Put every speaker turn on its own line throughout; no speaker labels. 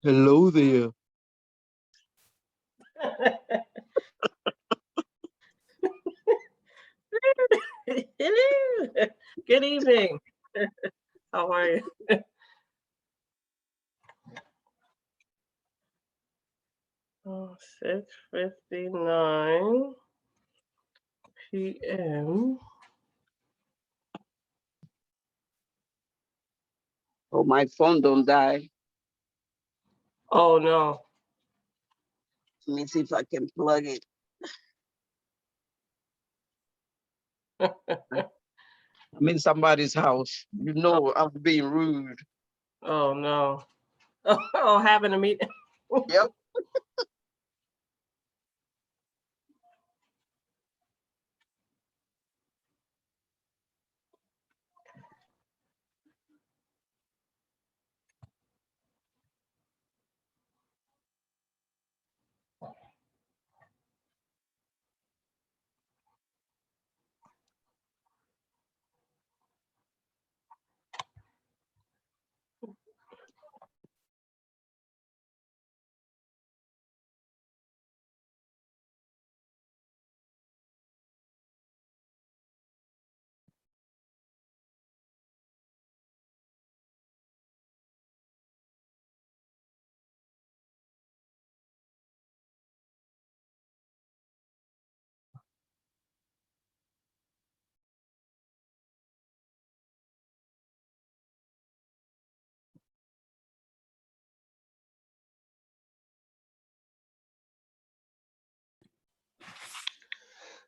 Hello there.
Good evening. How are you? 6:59 p.m.
Oh, my phone don't die.
Oh no.
Let me see if I can plug it. I'm in somebody's house. You know, I'm being rude.
Oh no. Oh, having a meeting.
Yep.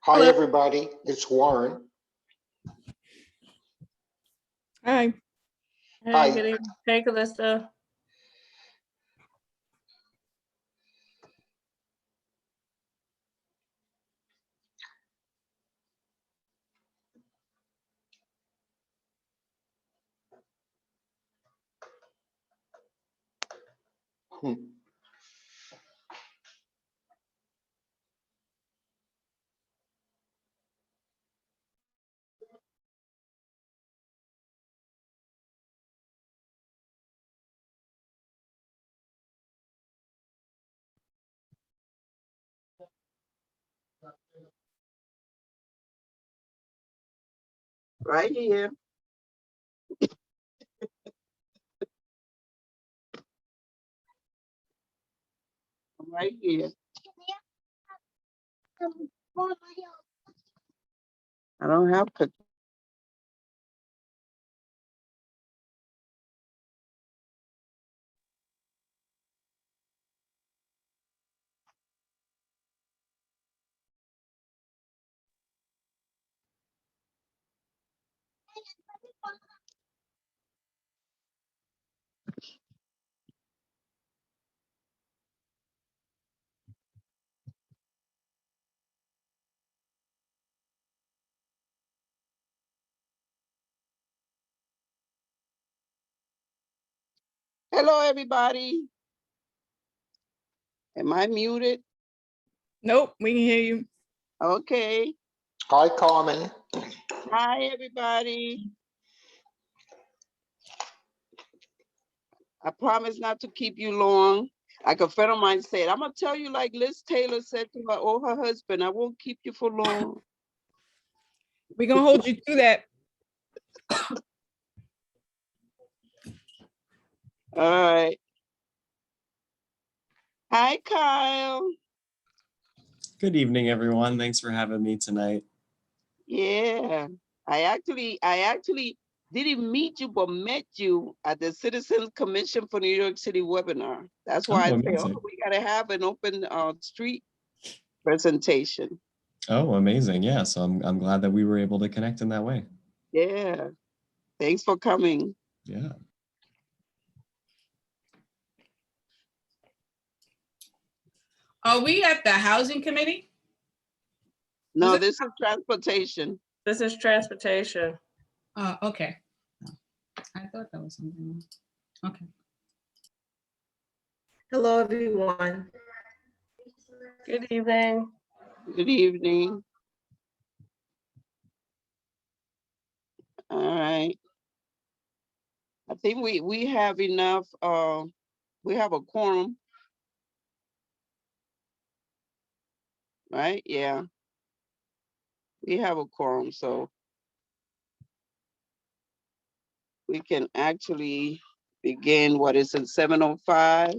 Hi,
Hello.
everybody. It's Warren.
Hi.
Hey,
Hi.
good evening. Hey, Calista.
Hmm.
Right here. Right here. I don't have to. Hello, everybody. Am I muted?
Nope, we can hear you.
Okay.
Hi, Carmen.
Hi, everybody. I promise not to keep you long. Like a friend of mine said, I'm gonna tell you like Liz Taylor said to her husband, I won't keep you for long.
We're gonna hold you to that.
All right. Hi, Kyle.
Good evening, everyone. Thanks for having me tonight.
Yeah. I actually didn't meet you, but met you at the Citizens Commission for New York City webinar. That's why I say,
amazing.
oh, we gotta have an open street presentation.
Oh, amazing. Yeah, so I'm glad that we were able to connect in that way.
Yeah. Thanks for coming.
Yeah.
Are we at the housing committee?
No,
it-
this is transportation.
This is transportation.
Okay. I thought that was something else. Okay.
Hello, everyone.
Good evening.
Good evening. All right. I think we have enough, we have a quorum. Right? Yeah. We have a quorum, so we can actually begin. What is it, 7:05?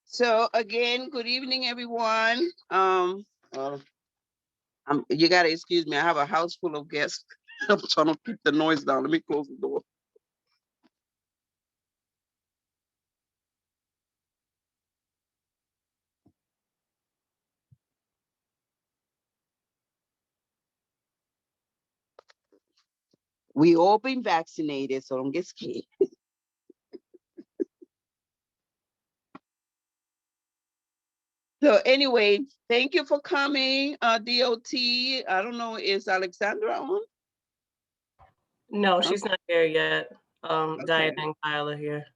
So again, good evening, everyone. You gotta excuse me. I have a house full of guests. I'm trying to keep the noise down. Let me close the door. We all been vaccinated, so don't get scared. So anyway, thank you for coming, DOT. I don't know, is Alexandra on?
No, she's not here yet.
Okay.
Diane and Kyle are here.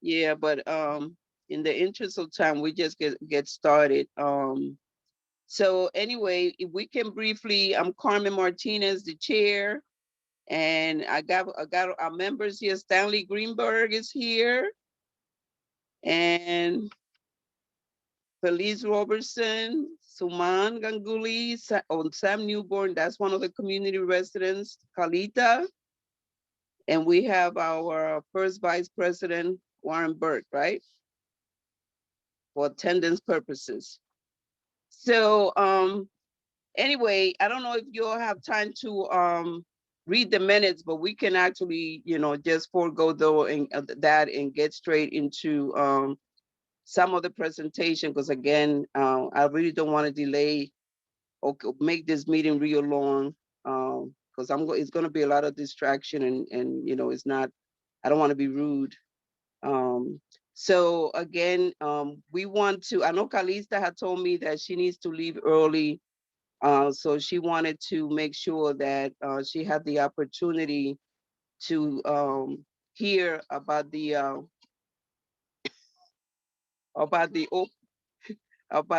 Yeah, but in the interest of time, we just get started. So anyway, if we can briefly, I'm Carmen Martinez, the chair, and I got our members here. Stanley Greenberg is here, and Felice Robertson, Suman Ganguly, Sam Newborn, that's one of the community residents, Kalita. And we have our first vice president, Warren Burke, right? For attendance purposes. So anyway, I don't know if you'll have time to read the minutes, but we can actually, just forego though and that and get straight into some of the presentation, because again, I really don't want to delay or make this meeting real long, because it's going to be a lot of distraction and it's not, I don't want to be rude. So again, we want to, I know Kalista had told me that she needs to leave early. So she wanted to make sure that she had the opportunity to hear about the about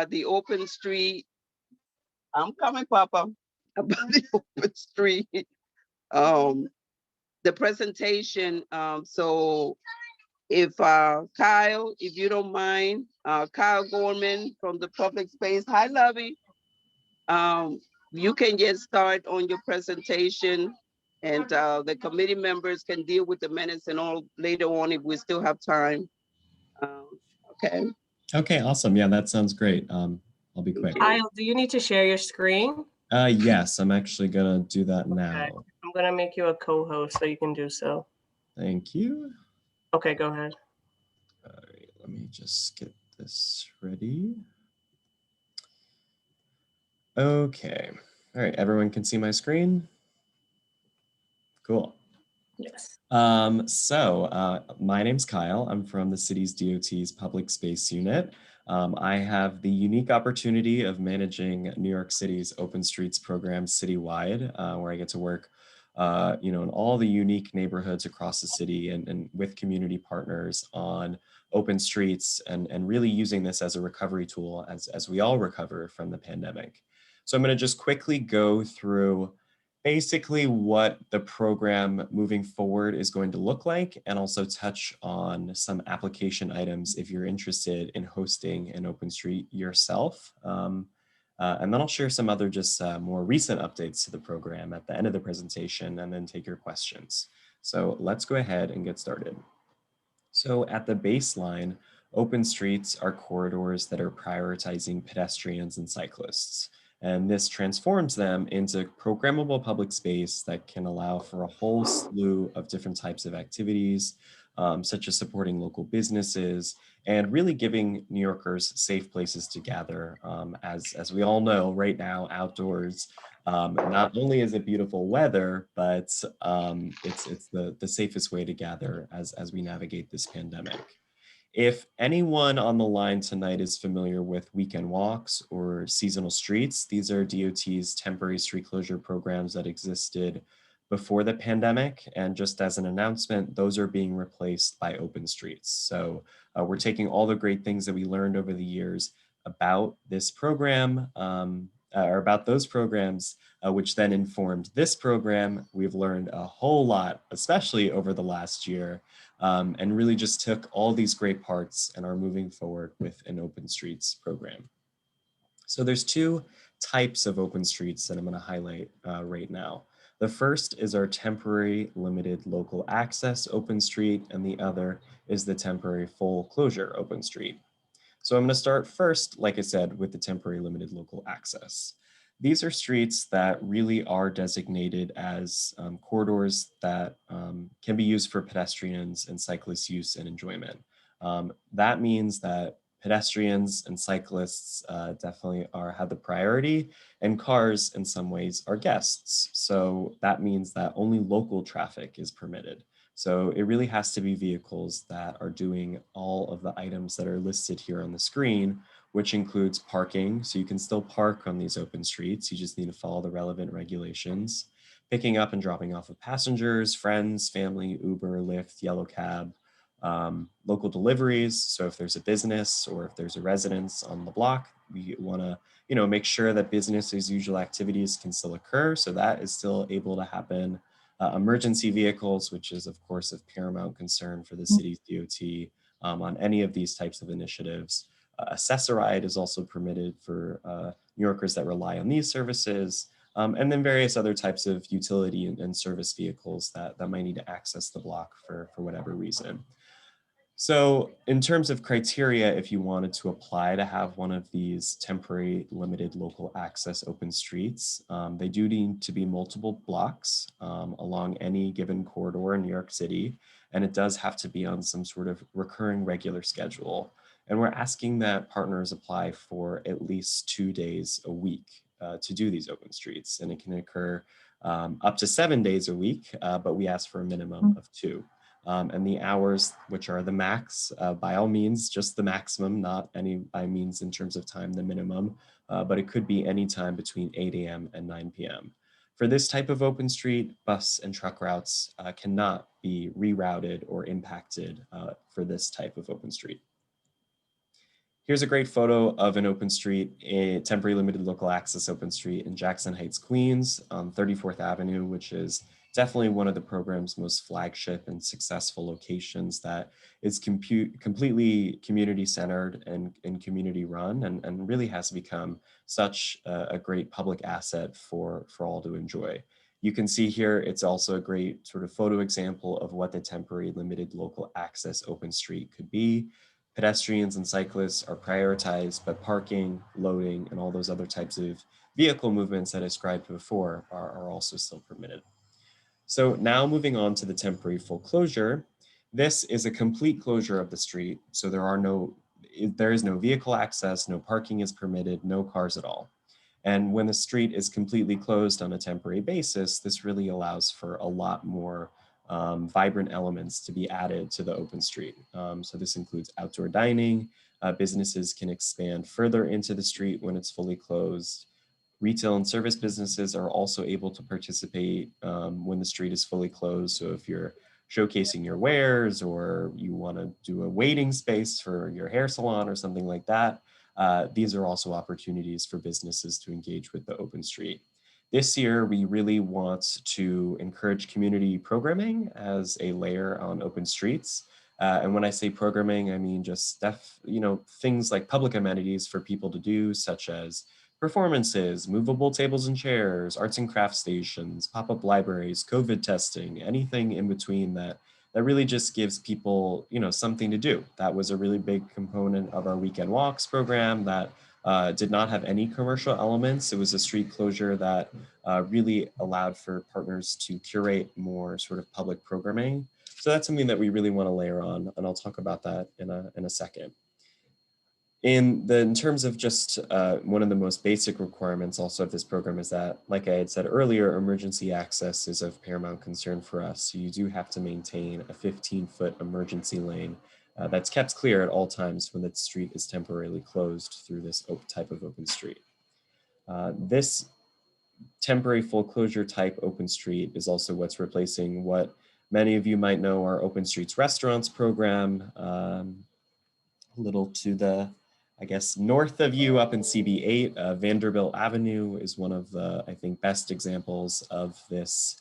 the open street. I'm coming, Papa. About the open street. The presentation. So if Kyle, if you don't mind, Kyle Gorman from the Public Space. Hi, Lovey. You can get started on your presentation, and the committee members can deal with the minutes and all later on if we still have time. Okay.
Okay, awesome. Yeah, that sounds great. I'll be quick.
Kyle, do you need to share your screen?
Yes, I'm actually gonna do that now.
Okay. I'm gonna make you a co-host so you can do so.
Thank you.
Okay, go ahead.
All right, let me just get this ready. Okay. All right, everyone can see my screen? Cool.
Yes.
My name's Kyle. I'm from the city's DOT's Public Space Unit. I have the unique opportunity of managing New York City's Open Streets program citywide, where I get to work in all the unique neighborhoods across the city and with community partners on open streets and really using this as a recovery tool as we all recover from the pandemic. So I'm going to just quickly go through basically what the program moving forward is going to look like, and also touch on some application items if you're interested in hosting an open street yourself. And then I'll share some other just more recent updates to the program at the end of the presentation, and then take your questions. So let's go ahead and get started. So at the baseline, open streets are corridors that are prioritizing pedestrians and cyclists. And this transforms them into programmable public space that can allow for a whole slew of different types of activities, such as supporting local businesses and really giving New Yorkers safe places to gather. As we all know right now, outdoors, not only is it beautiful weather, but it's the safest way to gather as we navigate this pandemic. If anyone on the line tonight is familiar with weekend walks or seasonal streets, these are DOT's temporary street closure programs that existed before the pandemic. And just as an announcement, those are being replaced by open streets. So we're taking all the great things that we learned over the years about this program, or about those programs, which then informed this program. We've learned a whole lot, especially over the last year, and really just took all these great parts and are moving forward with an open streets program. So there's two types of open streets that I'm going to highlight right now. The first is our temporary limited local access open street, and the other is the temporary full closure open street. So I'm going to start first, like I said, with the temporary limited local access. These are streets that really are designated as corridors that can be used for pedestrians and cyclist use and enjoyment. That means that pedestrians and cyclists definitely have the priority, and cars in some ways are guests. So that means that only local traffic is permitted. So it really has to be vehicles that are doing all of the items that are listed here on the screen, which includes parking. So you can still park on these open streets. You just need to follow the relevant regulations. Picking up and dropping off of passengers, friends, family, Uber, Lyft, Yellow Cab, local deliveries. So if there's a business or if there's a residence on the block, we want to, make sure that business as usual activities can still occur. So that is still able to happen. Emergency vehicles, which is of course of paramount concern for the city's DOT on any of these types of initiatives. Accessoride is also permitted for New Yorkers that rely on these services, and then various other types of utility and service vehicles that might need to access the block for whatever reason. So in terms of criteria, if you wanted to apply to have one of these temporary limited local access open streets, they do need to be multiple blocks along any given corridor in New York City. And it does have to be on some sort of recurring regular schedule. And we're asking that partners apply for at least 2 days a week to do these open streets. And it can occur up to 7 days a week, but we ask for a minimum of 2. And the hours, which are the max, by all means, just the maximum, not any by means in terms of time, the minimum, but it could be any time between 8 a.m. and 9 p.m. For this type of open street, bus and truck routes cannot be rerouted or impacted for this type of open street. Here's a great photo of an open street, a temporary limited local access open street in Jackson Heights, Queens, on 34th Avenue, which is definitely one of the program's most flagship and successful locations that is completely community centered and community run, and really has become such a great public asset for all to enjoy. You can see here, it's also a great sort of photo example of what the temporary limited local access open street could be. Pedestrians and cyclists are prioritized, but parking, loading, and all those other types of vehicle movements that I described before are also still permitted. So now moving on to the temporary full closure, this is a complete closure of the street. So there is no vehicle access, no parking is permitted, no cars at all. And when the street is completely closed on a temporary basis, this really allows for a lot more vibrant elements to be added to the open street. So this includes outdoor dining, businesses can expand further into the street when it's fully closed. Retail and service businesses are also able to participate when the street is fully closed. So if you're showcasing your wares, or you want to do a waiting space for your hair salon or something like that, these are also opportunities for businesses to engage with the open street. This year, we really want to encourage community programming as a layer on open streets. And when I say programming, I mean just things like public amenities for people to do, such as performances, movable tables and chairs, arts and crafts stations, pop-up libraries, COVID testing, anything in between that really just gives people, something to do. That was a really big component of our weekend walks program that did not have any commercial elements. It was a street closure that really allowed for partners to curate more sort of public programming. So that's something that we really want to layer on, and I'll talk about that in a second. In terms of just one of the most basic requirements also of this program is that, like I had said earlier, emergency access is of paramount concern for us. So you do have to maintain a 15-foot emergency lane that's kept clear at all times when the street is temporarily closed through this type of open street. This temporary full closure type open street is also what's replacing what many of you might know our Open Streets Restaurants program. A little to the, I guess, north of you up in CB8, Vanderbilt Avenue is one of the, I think, best examples of this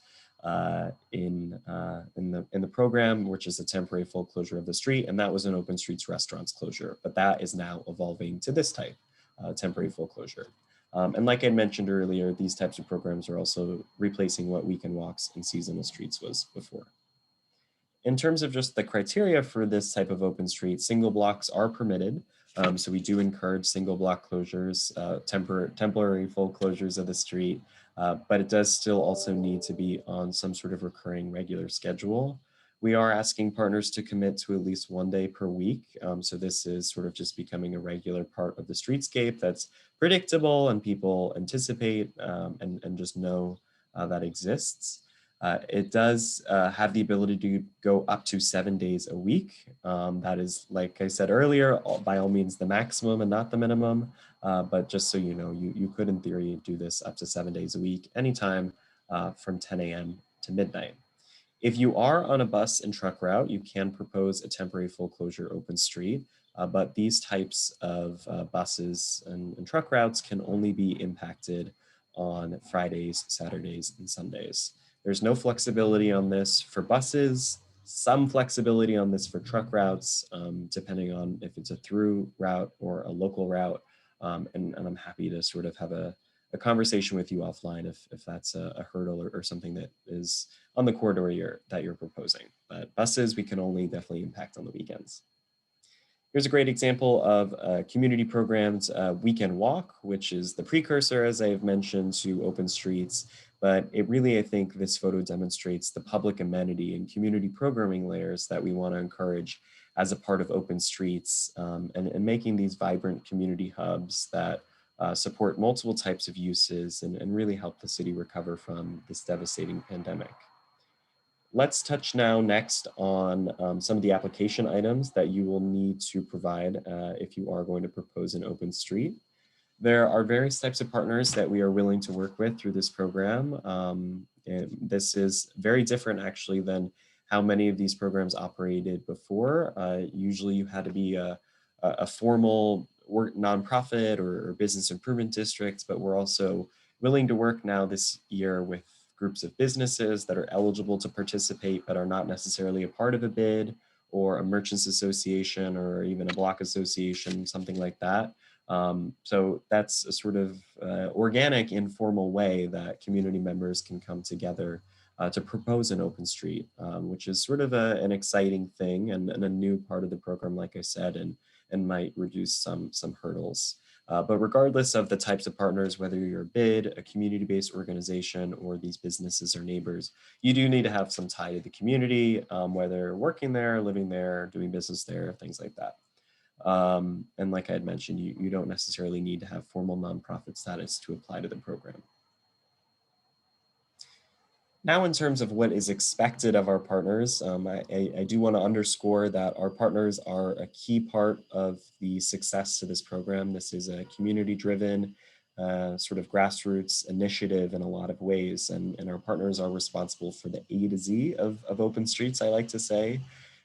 in the program, which is a temporary full closure of the street, and that was an Open Streets Restaurants closure, but that is now evolving to this type, temporary full closure. And like I mentioned earlier, these types of programs are also replacing what Weekend Walks and Seasonal Streets was before. In terms of just the criteria for this type of open street, single blocks are permitted. So we do encourage single block closures, temporary full closures of the street, but it does still also need to be on some sort of recurring regular schedule. We are asking partners to commit to at least 1 day per week. So this is sort of just becoming a regular part of the streetscape that's predictable and people anticipate and just know that exists. It does have the ability to go up to 7 days a week. That is, like I said earlier, by all means the maximum and not the minimum. But just so you know, you could in theory do this up to 7 days a week, anytime from 10 a.m. to midnight. If you are on a bus and truck route, you can propose a temporary full closure open street, but these types of buses and truck routes can only be impacted on Fridays, Saturdays, and Sundays. There's no flexibility on this for buses, some flexibility on this for truck routes, depending on if it's a through route or a local route. And I'm happy to sort of have a conversation with you offline if that's a hurdle or something that is on the corridor that you're proposing. But buses, we can only definitely impact on the weekends. Here's a great example of community programs, Weekend Walk, which is the precursor, as I have mentioned, to Open Streets. But it really, I think this photo demonstrates the public amenity and community programming layers that we want to encourage as a part of Open Streets and making these vibrant community hubs that support multiple types of uses and really help the city recover from this devastating pandemic. Let's touch now next on some of the application items that you will need to provide if you are going to propose an open street. There are various types of partners that we are willing to work with through this program. And this is very different actually than how many of these programs operated before. Usually you had to be a formal nonprofit or business improvement district, but we're also willing to work now this year with groups of businesses that are eligible to participate but are not necessarily a part of a bid, or a merchants association or even a block association, something like that. So that's a sort of organic, informal way that community members can come together to propose an open street, which is sort of an exciting thing and a new part of the program, like I said, and might reduce some hurdles. But regardless of the types of partners, whether you're a bid, a community-based organization, or these businesses or neighbors, you do need to have some tie to the community, whether working there, living there, doing business there, things like that. And like I had mentioned, you don't necessarily need to have formal nonprofit status to apply to the program. Now, in terms of what is expected of our partners, I do want to underscore that our partners are a key part of the success to this program. This is a community-driven, sort of grassroots initiative in a lot of ways, and our partners are responsible for the A to Z of open streets, I like to say.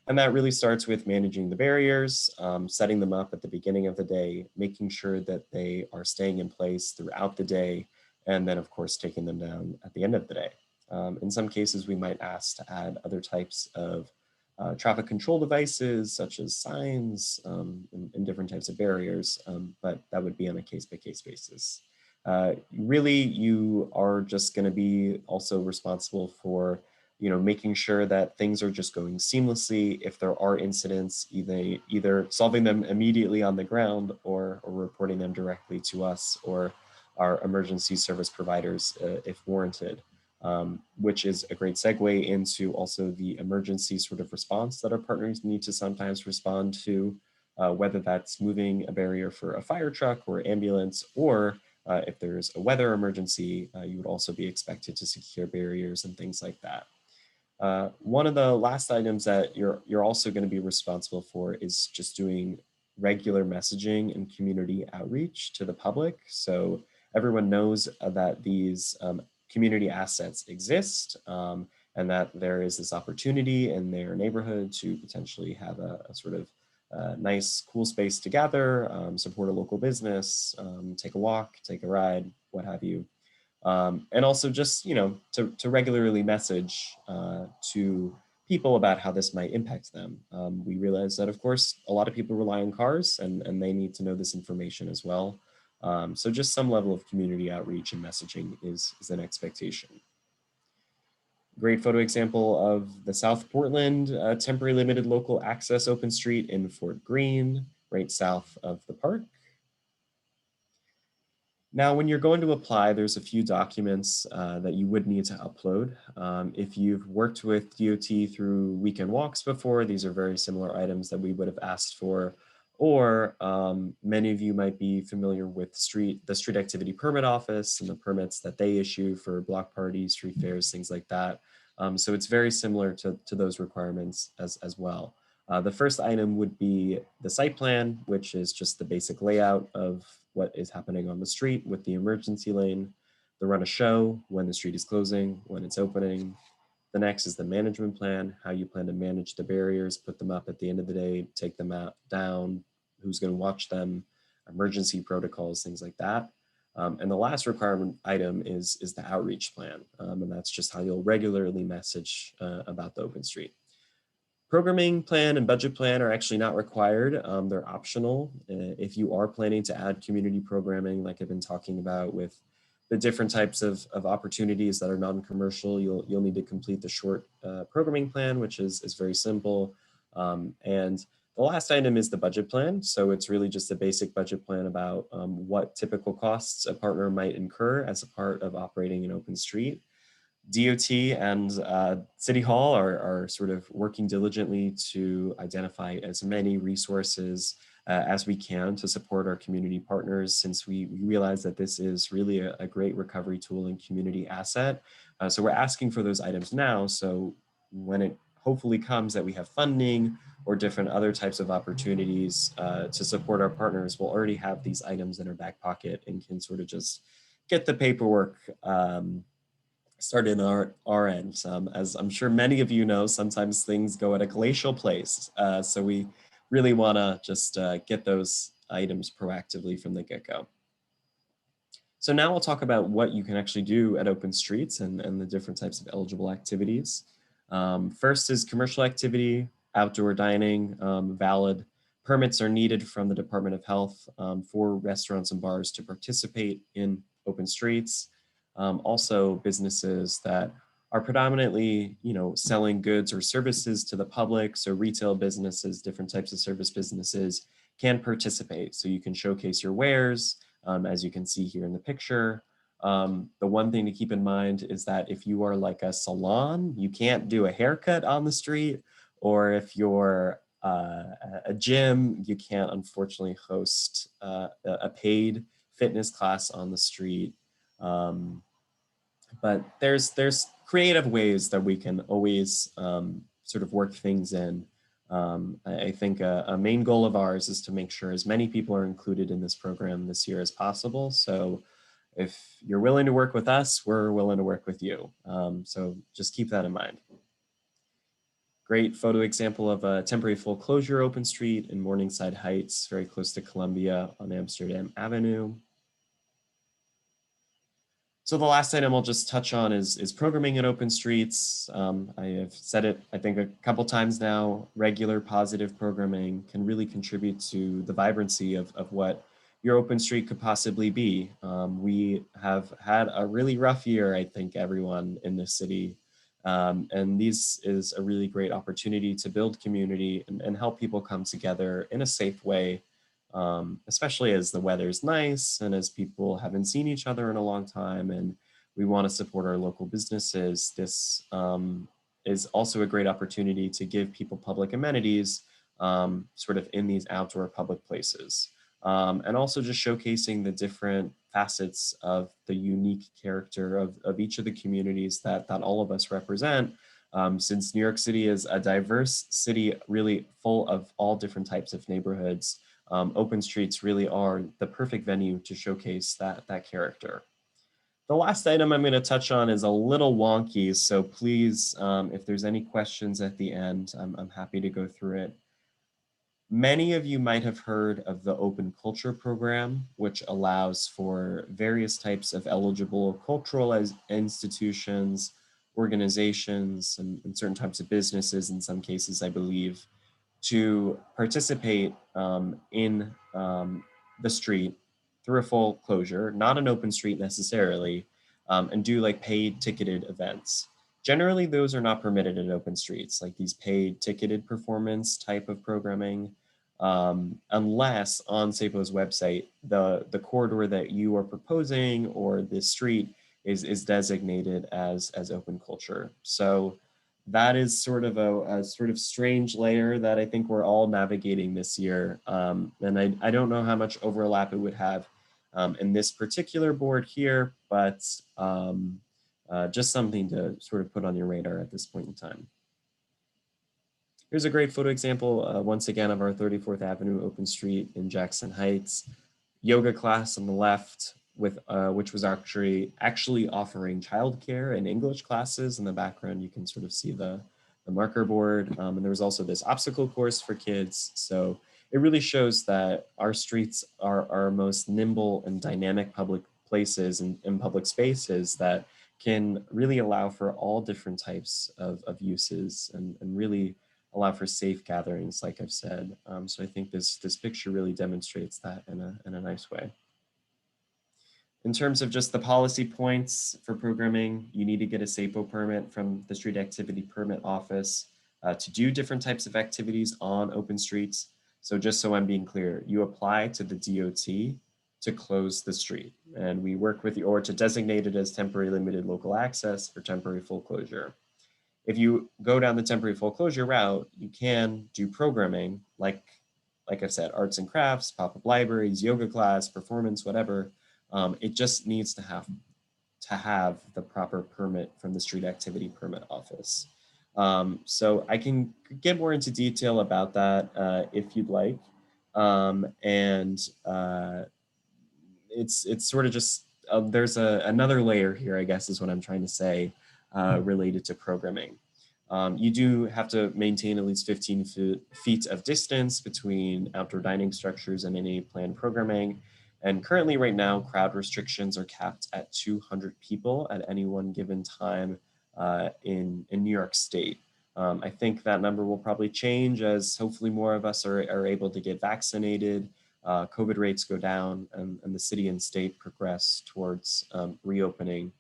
And that really starts with managing the barriers, setting them up at the beginning of the day, making sure that they are staying in place throughout the day, and then of course taking them down at the end of the day. In some cases, we might ask to add other types of traffic control devices, such as signs and different types of barriers, but that would be on a case-by-case basis. Really, you are just going to be also responsible for making sure that things are just going seamlessly. If there are incidents, either solving them immediately on the ground or reporting them directly to us or our emergency service providers if warranted. Which is a great segue into also the emergency sort of response that our partners need to sometimes respond to, whether that's moving a barrier for a fire truck or ambulance, or if there's a weather emergency, you would also be expected to secure barriers and things like that. One of the last items that you're also going to be responsible for is just doing regular messaging and community outreach to the public. So everyone knows that these community assets exist, and that there is this opportunity in their neighborhood to potentially have a sort of nice, cool space to gather, support a local business, take a walk, take a ride, what have you. And also just, to regularly message to people about how this might impact them. We realize that, of course, a lot of people rely on cars and they need to know this information as well. So just some level of community outreach and messaging is an expectation. Great photo example of the South Portland temporary limited local access open street in Fort Greene, right south of the park. Now, when you're going to apply, there's a few documents that you would need to upload. If you've worked with DOT through weekend walks before, these are very similar items that we would have asked for. Or many of you might be familiar with the street activity permit office and the permits that they issue for block parties, street fairs, things like that. So it's very similar to those requirements as well. The first item would be the site plan, which is just the basic layout of what is happening on the street with the emergency lane, the run of show, when the street is closing, when it's opening. The next is the management plan, how you plan to manage the barriers, put them up at the end of the day, take them down, who's going to watch them, emergency protocols, things like that. And the last requirement item is the outreach plan. And that's just how you'll regularly message about the open street. Programming plan and budget plan are actually not required. They're optional. If you are planning to add community programming, like I've been talking about with the different types of opportunities that are non-commercial, you'll need to complete the short programming plan, which is very simple. And the last item is the budget plan. So it's really just a basic budget plan about what typical costs a partner might incur as a part of operating an open street. DOT and City Hall are sort of working diligently to identify as many resources as we can to support our community partners, since we realize that this is really a great recovery tool and community asset. So we're asking for those items now, so when it hopefully comes that we have funding or different other types of opportunities to support our partners, we'll already have these items in our back pocket and can sort of just get the paperwork started on our end. As I'm sure many of you know, sometimes things go at a glacial pace. So we really want to just get those items proactively from the get-go. So now we'll talk about what you can actually do at open streets and the different types of eligible activities. First is commercial activity, outdoor dining, valid permits are needed from the Department of Health for restaurants and bars to participate in open streets. Also businesses that are predominantly, selling goods or services to the public. So retail businesses, different types of service businesses can participate. So you can showcase your wares, as you can see here in the picture. The one thing to keep in mind is that if you are like a salon, you can't do a haircut on the street, or if you're a gym, you can't unfortunately host a paid fitness class on the street. But there's creative ways that we can always sort of work things in. I think a main goal of ours is to make sure as many people are included in this program this year as possible. So if you're willing to work with us, we're willing to work with you. So just keep that in mind. Great photo example of a temporary full closure open street in Morningside Heights, very close to Columbia on Amsterdam Avenue. So the last item I'll just touch on is programming at open streets. I have said it, I think, a couple times now. Regular positive programming can really contribute to the vibrancy of what your open street could possibly be. We have had a really rough year, I think, everyone in this city. And this is a really great opportunity to build community and help people come together in a safe way, especially as the weather's nice and as people haven't seen each other in a long time and we want to support our local businesses. This is also a great opportunity to give people public amenities sort of in these outdoor public places. And also just showcasing the different facets of the unique character of each of the communities that all of us represent. Since New York City is a diverse city, really full of all different types of neighborhoods, open streets really are the perfect venue to showcase that character. The last item I'm going to touch on is a little wonky, so please, if there's any questions at the end, I'm happy to go through it. Many of you might have heard of the Open Culture Program, which allows for various types of eligible cultural institutions, organizations, and certain types of businesses, in some cases, I believe, to participate in the street through a full closure, not an open street necessarily, and do like paid ticketed events. Generally, those are not permitted in open streets, like these paid ticketed performance type of programming, unless on SAPO's website, the corridor that you are proposing or the street is designated as open culture. So that is sort of a sort of strange layer that I think we're all navigating this year. And I don't know how much overlap it would have in this particular board here, but just something to sort of put on your radar at this point in time. Here's a great photo example, once again, of our 34th Avenue open street in Jackson Heights. Yoga class on the left, with which was actually offering childcare and English classes. In the background, you can sort of see the marker board. And there was also this obstacle course for kids. So it really shows that our streets are our most nimble and dynamic public places and public spaces that can really allow for all different types of uses and really allow for safe gatherings, like I've said. So I think this picture really demonstrates that in a nice way. In terms of just the policy points for programming, you need to get a SAPO permit from the Street Activity Permit Office to do different types of activities on open streets. So just so I'm being clear, you apply to the DOT to close the street, and we work with you, or to designate it as temporary limited local access or temporary full closure. If you go down the temporary full closure route, you can do programming like I've said, arts and crafts, pop-up libraries, yoga class, performance, whatever. It just needs to have the proper permit from the Street Activity Permit Office. So I can get more into detail about that if you'd like. It's sort of just, there's another layer here, I guess is what I'm trying to say, related to programming. You do have to maintain at least 15 feet of distance between outdoor dining structures and any planned programming. And currently right now, crowd restrictions are capped at 200 people at any one given time in New York State. I think that number will probably change as hopefully more of us are able to get vaccinated, COVID rates go down, and the city and state progress towards reopening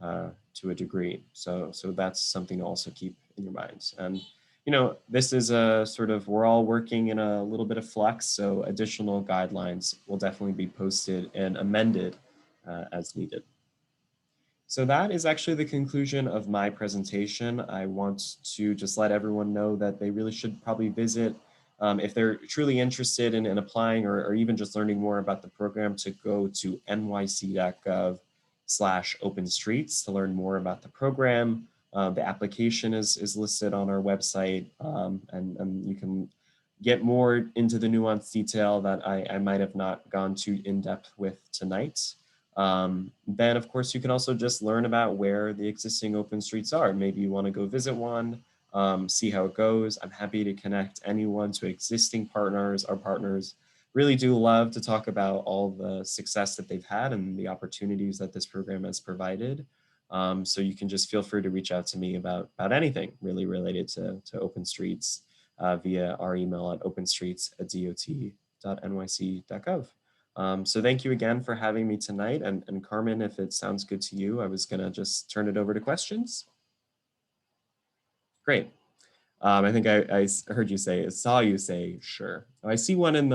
to a degree. So that's something to also keep in your minds. And you know, this is a sort of, we're all working in a little bit of flux, so additional guidelines will definitely be posted and amended as needed. So that is actually the conclusion of my presentation. I want to just let everyone know that they really should probably visit, if they're truly interested in applying or even just learning more about the program, to go to nyc.gov/openstreets to learn more about the program. The application is listed on our website, and you can get more into the nuanced detail that I might have not gone too in depth with tonight. Then of course you can also just learn about where the existing open streets are. Maybe you want to go visit one, see how it goes. I'm happy to connect anyone to existing partners. Our partners really do love to talk about all the success that they've had and the opportunities that this program has provided. So you can just feel free to reach out to me about anything really related to open streets via our email at openstreets@dot.nyc.gov. So thank you again for having me tonight. And Carmen, if it sounds good to you, I was gonna just turn it over to questions. Great. I think I heard you say, saw you say, sure. I see one in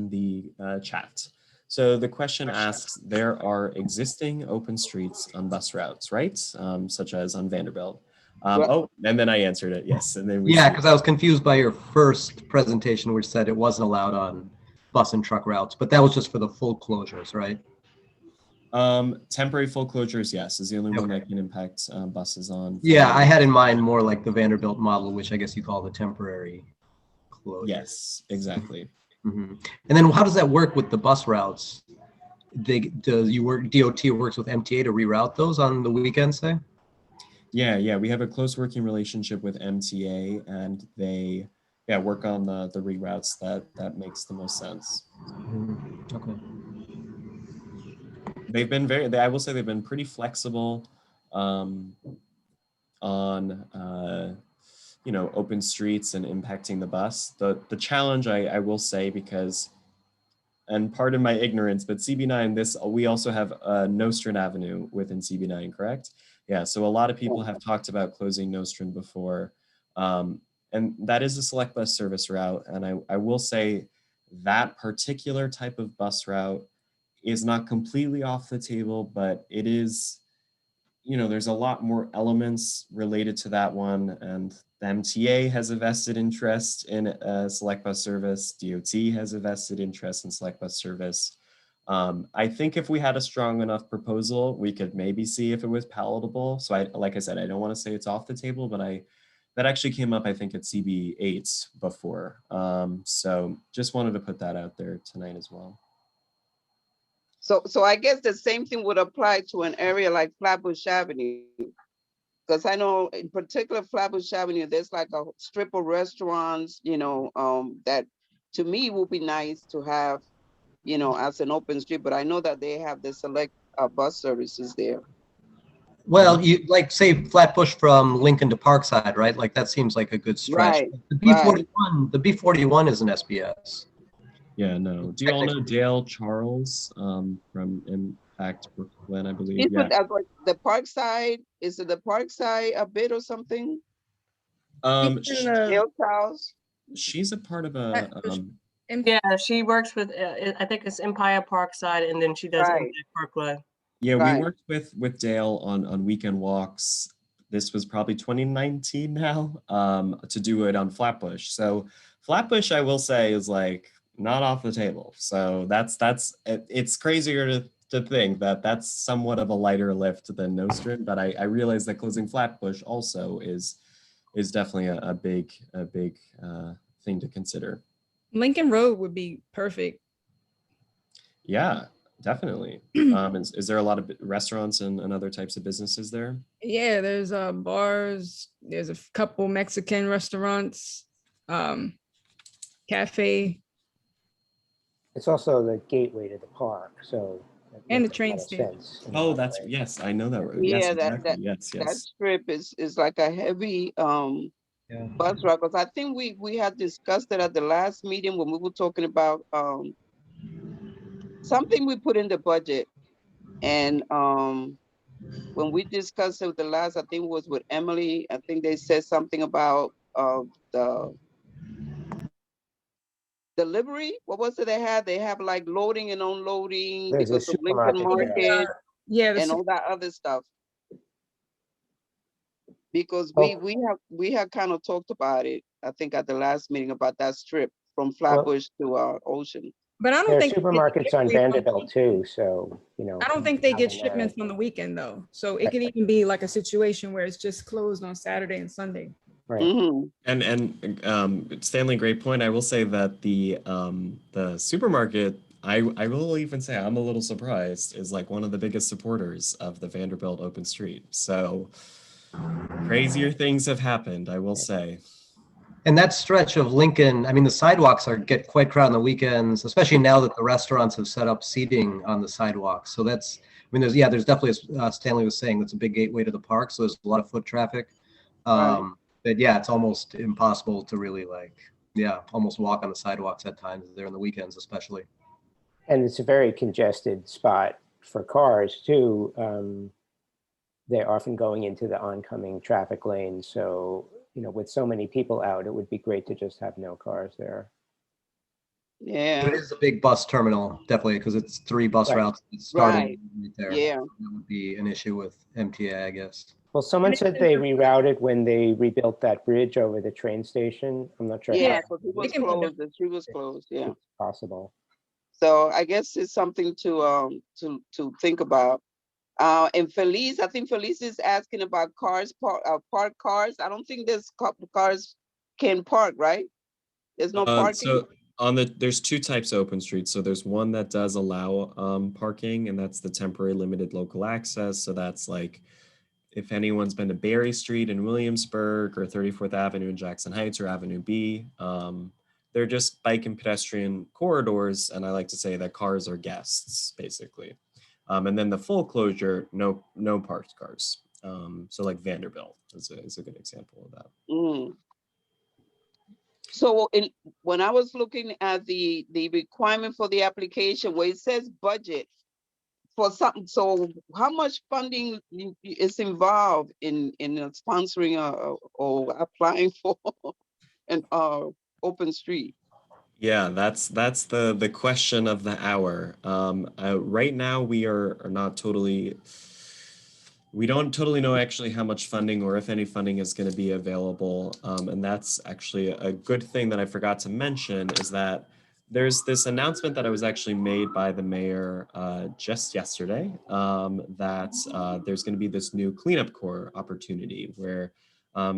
the chat. So the question asks, there are existing open streets on bus routes, right? Such as on Vanderbilt. Oh, and then I answered it, yes. And then
yeah, because I was confused by your first presentation, which said it wasn't allowed on bus and truck routes, but that was just for the full closures, right?
Temporary full closures, yes, is the only one that can impact buses on.
Yeah, I had in mind more like the Vanderbilt model, which I guess you call the temporary closure.
Yes, exactly.
Mm-hmm. And then how does that work with the bus routes? DOT works with MTA to reroute those on the weekends, say?
Yeah, we have a close working relationship with MTA, and they work on the reroutes that makes the most sense.
Mm-hmm. Okay.
They've been I will say they've been pretty flexible on open streets and impacting the bus. The challenge I will say, because, and pardon my ignorance, but CB9, we also have Nostrand Avenue within CB9, correct? Yeah, so a lot of people have talked about closing Nostrand before, and that is a select bus service route. And I will say that particular type of bus route is not completely off the table, but it is, there's a lot more elements related to that one. And the MTA has a vested interest in select bus service. DOT has a vested interest in select bus service. I think if we had a strong enough proposal, we could maybe see if it was palatable. So like I said, I don't want to say it's off the table, but that actually came up, I think, at CB8 before. So just wanted to put that out there tonight as well.
So I guess the same thing would apply to an area like Flatbush Avenue. Because I know in particular Flatbush Avenue, there's like a strip of restaurants, that to me would be nice to have, as an open street, but I know that they have the select bus services there.
Well, you like say Flatbush from Lincoln to Parkside, right? Like that seems like a good stretch.
Right,
The B41 is an SBS.
Yeah, no. Do you all know Dale Charles from Impact Brooklyn, I believe? Yeah.
The Parkside, is it the Parkside a bit or something? Dale Charles?
She's a part of a.
Yeah, she works with, I think it's Empire Parkside, and then she does Impact Brooklyn.
Yeah,
Right.
we worked with Dale on weekend walks. This was probably 2019 now, to do it on Flatbush. So Flatbush, I will say, is like not off the table. So it's crazier to think that that's somewhat of a lighter lift than Nostrand, but I realize that closing Flatbush also is definitely a big thing to consider.
Lincoln Road would be perfect.
Yeah, definitely. Is there a lot of restaurants and other types of businesses there?
Yeah, there's bars, there's a couple Mexican restaurants, cafe.
It's also the gateway to the park, so. that
And the
makes a
train
lot of
station.
sense in
Oh,
that way.
yes, I know that road.
Yeah,
Yes,
that-
exactly. Yes.
That strip is like a heavy bus route, because I think we had discussed it at the last meeting when we were talking about something we put in the budget. And when we discussed it with the last, I think it was with Emily, I think they said something about the delivery. What was it they had? They have like loading and unloading
There's a
because of Lincoln
supermarket there.
Market
Yeah,
and all that other stuff. Because
Oh.
we have kind of talked about it, I think at the last meeting, about that strip from Flatbush to Ocean.
but I
There
don't
are
think
supermarkets on Vanderbilt too, so,
I don't think they get
having,
shipments on the weekend though. So it could even be like a situation where it's just closed on Saturday and Sunday.
Right.
Mhm.
And Stanley, great point. I will say that the supermarket I will even say I'm a little surprised, is like one of the biggest supporters of the Vanderbilt Open Street. So crazier things have happened, I will say.
And that stretch of Lincoln, I mean, the sidewalks get quite crowded on the weekends, especially now that the restaurants have set up seating on the sidewalks. So that's, I mean, there's definitely, as Stanley was saying, that's a big gateway to the park. So there's a lot of foot traffic. But yeah, it's almost impossible to really almost walk on the sidewalks at times there on the weekends, especially.
And it's a very congested spot for cars too. They're often going into the oncoming traffic lane. So, with so many people out, it would be great to just have no cars there.
Yeah,
It is a big bus terminal, definitely, because it's 3 bus
Right.
routes starting right there.
yeah.
That would be an issue with MTA, I guess.
Well, someone said they rerouted when they rebuilt that bridge over the train station. I'm not sure how
Yeah,
that's
because it was
can be done.
closed, the street was closed, yeah.
possible.
So I guess it's something to think about. And Felice, I think Felice is asking about cars, park cars. I don't think there's cars can park, right? There's no parking.
So there's 2 types of open streets. So there's one that does allow parking, and that's the temporary limited local access. So that's like, if anyone's been to Berry Street in Williamsburg or 34th Avenue in Jackson Heights or Avenue B, they're just bike and pedestrian corridors. And I like to say that cars are guests, basically. And then the full closure, no parked cars. So like Vanderbilt is a good example of that.
Mm. So when I was looking at the requirement for the application, where it says budget for something, so how much funding is involved in sponsoring or applying for an open street?
Yeah, that's the question of the hour. Right now we don't totally know actually how much funding or if any funding is going to be available. And that's actually a good thing that I forgot to mention, is that there's this announcement that was actually made by the mayor just yesterday, that there's going to be this new cleanup corps opportunity where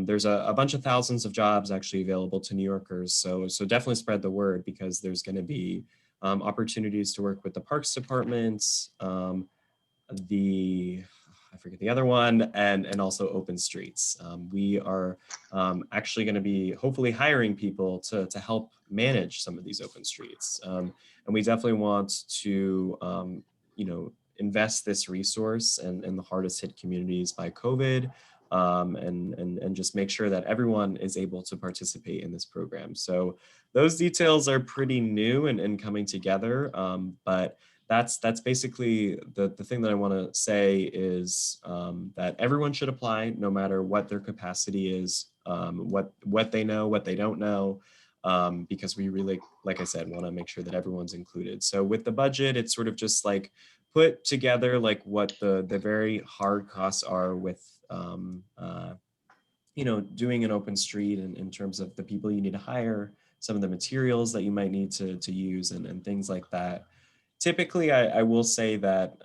there's a bunch of thousands of jobs actually available to New Yorkers. So definitely spread the word, because there's going to be opportunities to work with the Parks Department, I forget the other one, and also Open Streets. We are actually going to be hopefully hiring people to help manage some of these open streets. And we definitely want to, invest this resource in the hardest hit communities by COVID, and just make sure that everyone is able to participate in this program. So those details are pretty new and coming together, but that's basically the thing that I want to say is that everyone should apply, no matter what their capacity is, what they know, what they don't know, because we really, like I said, want to make sure that everyone's included. So with the budget, it's sort of just like put together like what the very hard costs are with doing an open street, and in terms of the people you need to hire, some of the materials that you might need to use, and things like that. Typically, I will say that,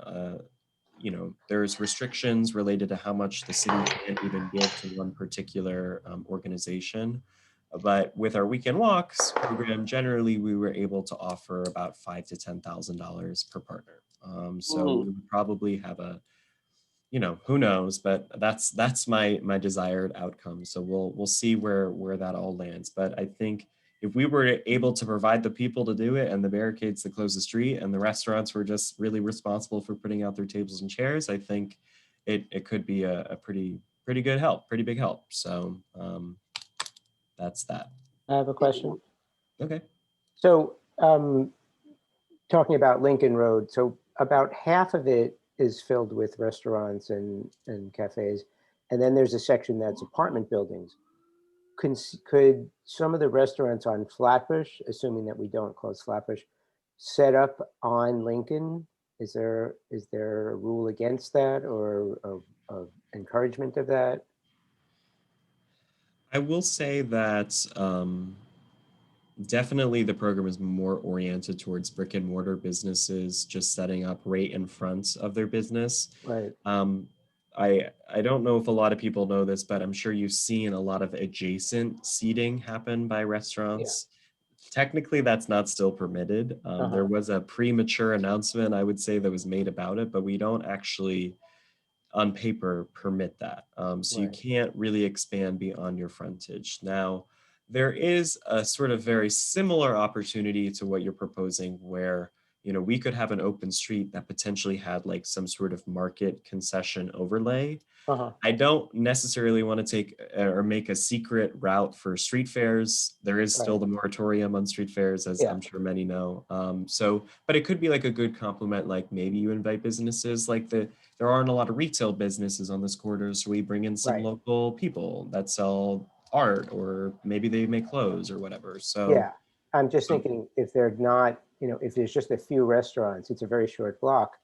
there's restrictions related to how much the city can even give to one particular organization. But with our weekend walks program, generally, we were able to offer about $5,000 to $10,000 per partner. So we would probably have who knows, but that's my desired outcome. So we'll see where that all lands. But I think if we were able to provide the people to do it, and the barricades to close the street, and the restaurants were just really responsible for putting out their tables and chairs, I think it could be a pretty good help, pretty big help. So that's that.
I have a question.
Okay.
So talking about Lincoln Road, so about half of it is filled with restaurants and cafes. And then there's a section that's apartment buildings. Could some of the restaurants on Flatbush, assuming that we don't close Flatbush, set up on Lincoln? Is there a rule against that, or of encouragement of that?
I will say that definitely the program is more oriented towards brick and mortar businesses just setting up right in front of their business.
Right.
I don't know if a lot of people know this, but I'm sure you've seen a lot of adjacent seating happen by restaurants. Technically, that's not still permitted. There was a premature announcement, I would say, that was made about it, but we don't actually, on paper, permit that. So you
Right.
can't really expand beyond your frontage. Now, there is a sort of very similar opportunity to what you're proposing where, you know, we could have an open street that potentially had like some sort of market concession overlay. I don't necessarily want to take or make a secret route for street fairs. There is still
Right.
the moratorium on street fairs, as
Yeah.
I'm sure many know. But it could be like a good complement, like maybe you invite businesses like there aren't a lot of retail businesses on this corridor, so we bring in some
Right.
local people that sell art, or maybe they make clothes or whatever. So
Yeah, I'm just thinking if they're not, if there's just a few restaurants, it's a very short block.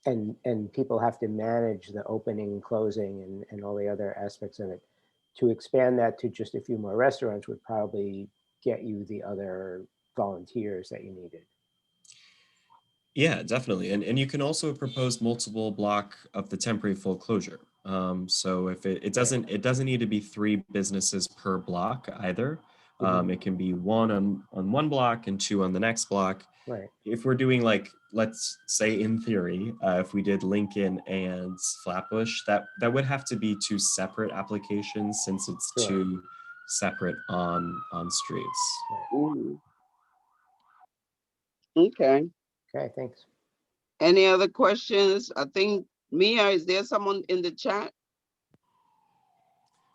And people have to manage the opening, closing, and all the other aspects of it. To expand that to just a few more restaurants would probably get you the other volunteers that you needed.
yeah, definitely. And you can also propose multiple block of the temporary full closure. So if it doesn't need to be 3 businesses per block either. It can be 1 on one block and 2 on the next block.
Right.
If we're doing like, let's say in theory, if we did Lincoln and Flatbush, that would have to be 2 separate applications since it's
Sure.
2 separate on streets.
Mhm. Okay.
Okay, thanks.
Any other questions? I think, Mia, is there someone in the chat?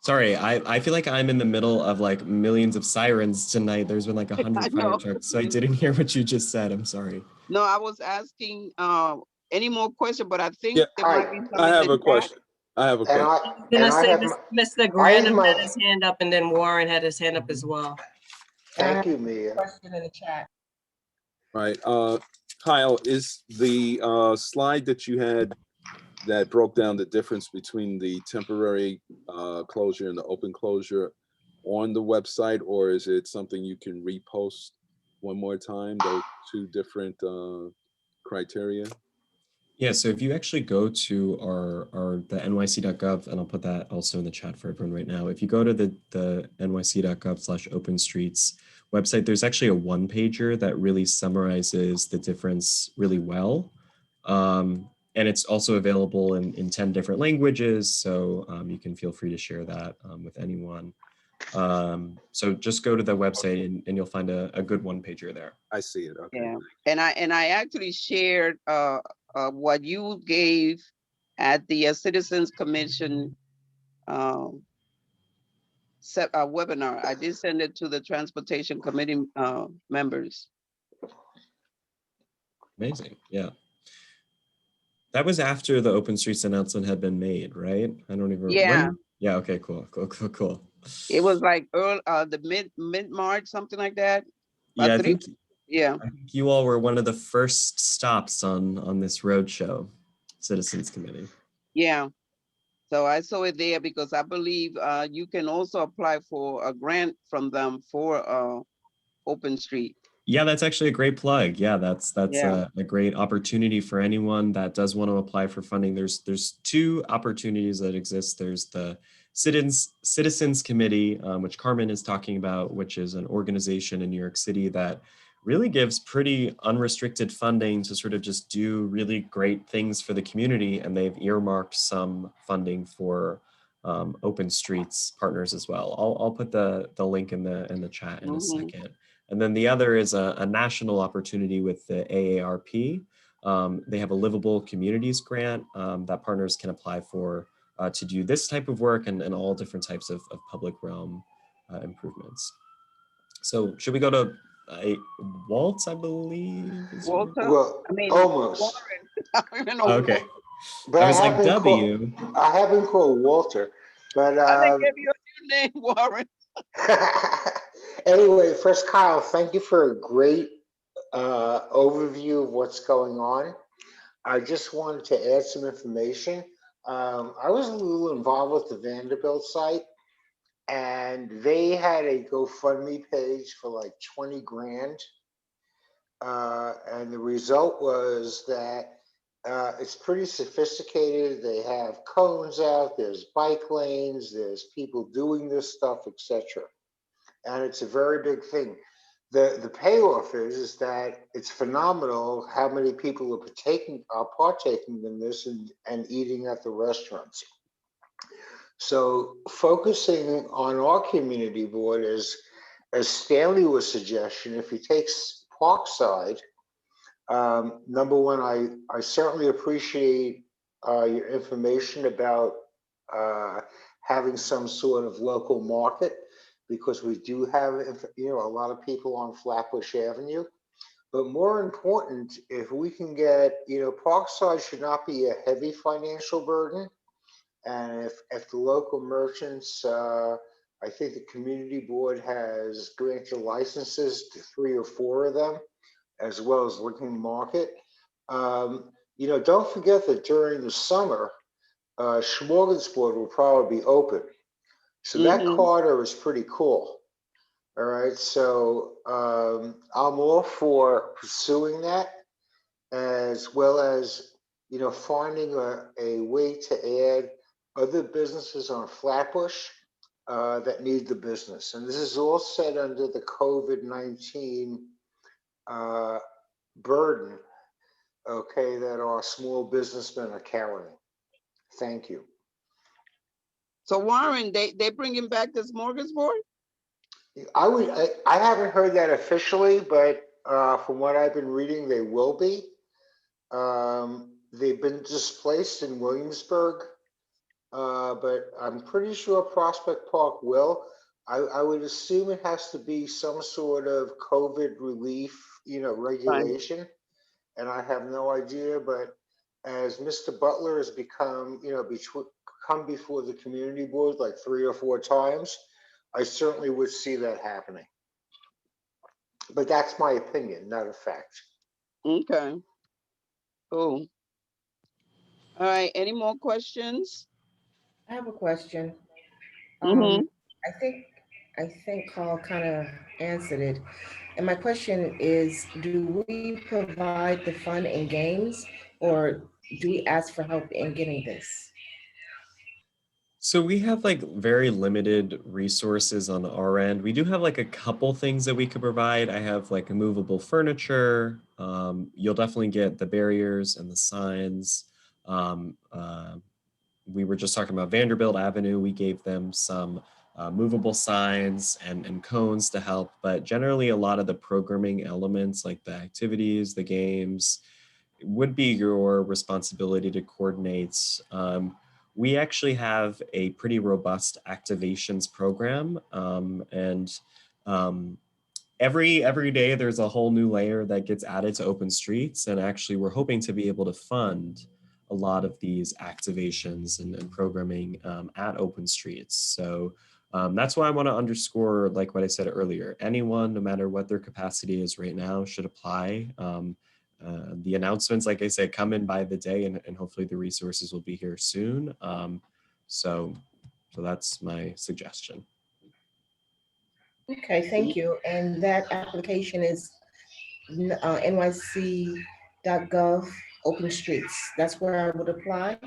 Sorry, I feel like I'm in the middle of like millions of sirens tonight. There's been like 100 fire
know.
trucks, so I didn't hear what you just said. I'm sorry.
No, I was asking, any more questions, but I think
Yeah,
there might be some
I
in
have
the
a
chat.
question. I have a
And
question.
I,
Gonna
and I
say
have,
Mr. Granum
my-
had his hand up and then Warren had his hand up as well.
thank you, Mia.
Question in the chat.
Right. Kyle, is the slide that you had that broke down the difference between the temporary closure and the open closure on the website, or is it something you can repost one more time, those 2 different criteria?
Yeah, so if you actually go to the nyc.gov, and I'll put that also in the chat for everyone right now. If you go to the nyc.gov/openstreets website, there's actually a 1-pager that really summarizes the difference really well. And it's also available in 10 different languages, so you can feel free to share that with anyone. So just go to the website and you'll find a good 1-pager there.
I see it. Okay.
Yeah, and I actually shared what you gave at the Citizens Commission webinar. I did send it to the Transportation Committee members.
Amazing, yeah. That was after the Open Streets announcement had been made, right? I don't even.
Yeah.
Yeah. Okay. Cool.
It was like early, the mid-March, something like that.
Yeah,
I think
you all were one of the first stops on this roadshow, Citizens Committee.
Yeah. So I saw it there because I believe you can also apply for a grant from them for Open Street.
Yeah, that's actually a great plug. Yeah, that's
Yeah.
a great opportunity for anyone that does want to apply for funding. There's 2 opportunities that exist. There's the Citizens Committee, which Carmen is talking about, which is an organization in New York City that really gives pretty unrestricted funding to sort of just do really great things for the community. And they've earmarked some funding for Open Streets partners as well. I'll put the link in the chat in a second. And then the other is a national opportunity with the AARP. They have a Livable Communities grant that partners can apply for to do this type of work and all different types of public realm improvements. So should we go to Walt, I believe?
Walter?
Well,
I mean,
almost.
Warren. I don't even know.
Okay.
But
I was like,
have been
W.
I have been called Walter, but
I didn't give you a new name, Warren.
anyway, first, Kyle, thank you for a great overview of what's going on. I just wanted to add some information. I was a little involved with the Vanderbilt site, and they had a GoFundMe page for like 20 grand. And the result was that it's pretty sophisticated. They have cones out, there's bike lanes, there's people doing this stuff, etc. And it's a very big thing. the payoff is that it's phenomenal how many people are partaking in this and eating at the restaurants. So focusing on our community board is, as Stanley was suggesting, if you take Parkside, number one, I certainly appreciate your information about having some sort of local market, because we do have, a lot of people on Flatbush Avenue. But more important, if we can get, Parkside should not be a heavy financial burden. And if the local merchants, I think the community board has granted licenses to 3 or 4 of them, as well as Lincoln Market. Don't forget that during the summer, Smorgasbord will probably be open. So that corridor is pretty cool. All right, so I'm all for pursuing that, as well as, finding a way to add other businesses on Flatbush that need the business. And this is all set under the COVID-19 burden, okay, that our small businessmen are carrying. Thank you.
So Warren, they bringing back the smorgasbord?
I haven't heard that officially, but from what I've been reading, they will be. They've been displaced in Williamsburg, but I'm pretty sure Prospect Park will. I would assume it has to be some sort of COVID relief, regulation. And I have no idea, but as Mr. Butler has become, come before the community board like 3 or 4 times, I certainly would see that happening. But that's my opinion, not a fact.
Okay. Cool. All right, any more questions?
I have a question.
Mhm.
I think Carl kind of answered it. And my question is, do we provide the fun and games, or do we ask for help in getting this?
So we have like very limited resources on our end. We do have like a couple things that we could provide. I have like movable furniture. You'll definitely get the barriers and the signs. We were just talking about Vanderbilt Avenue. We gave them some movable signs and cones to help, but generally a lot of the programming elements like the activities, the games, it would be your responsibility to coordinate. We actually have a pretty robust activations program, and every day there's a whole new layer that gets added to Open Streets, and actually we're hoping to be able to fund a lot of these activations and programming at Open Streets. So that's why I want to underscore, like what I said earlier, anyone, no matter what their capacity is right now, should apply. The announcements, like I said, come in by the day, and hopefully the resources will be here soon. So that's my suggestion.
Okay, thank you. And that application is nyc.gov Open Streets. That's where I would apply.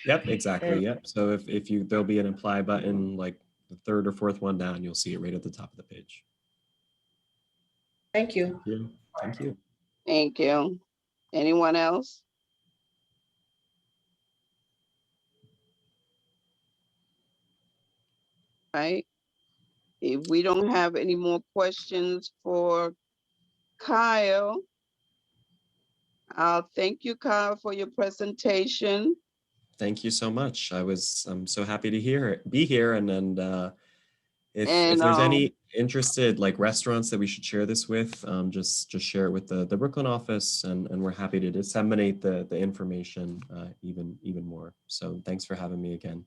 Yep, exactly. Yep. So if you, there'll be an apply button, like the 3rd or 4th one down, you'll see it right at the top of the page.
Thank you.
Thank you.
Thank you. Anyone else? Right. If we don't have any more questions for Kyle, I'll thank you, Kyle, for your presentation.
Thank you so much. I'm so happy to be here. And if there's any interested like restaurants that we should share this with, just share it with the Brooklyn office, and we're happy to disseminate the information even more. So thanks for having me again.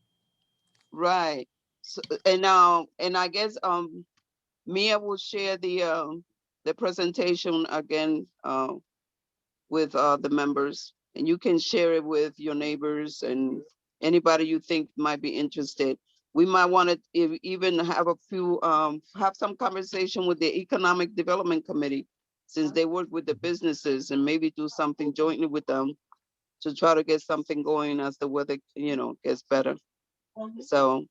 Right. So, and I guess Mia will share the presentation again with the members, and you can share it with your neighbors and anybody you think might be interested. We might want to even have have some conversation with the Economic Development Committee, since they work with the businesses, and maybe do something jointly with them to try to get something going as the weather, gets better. So,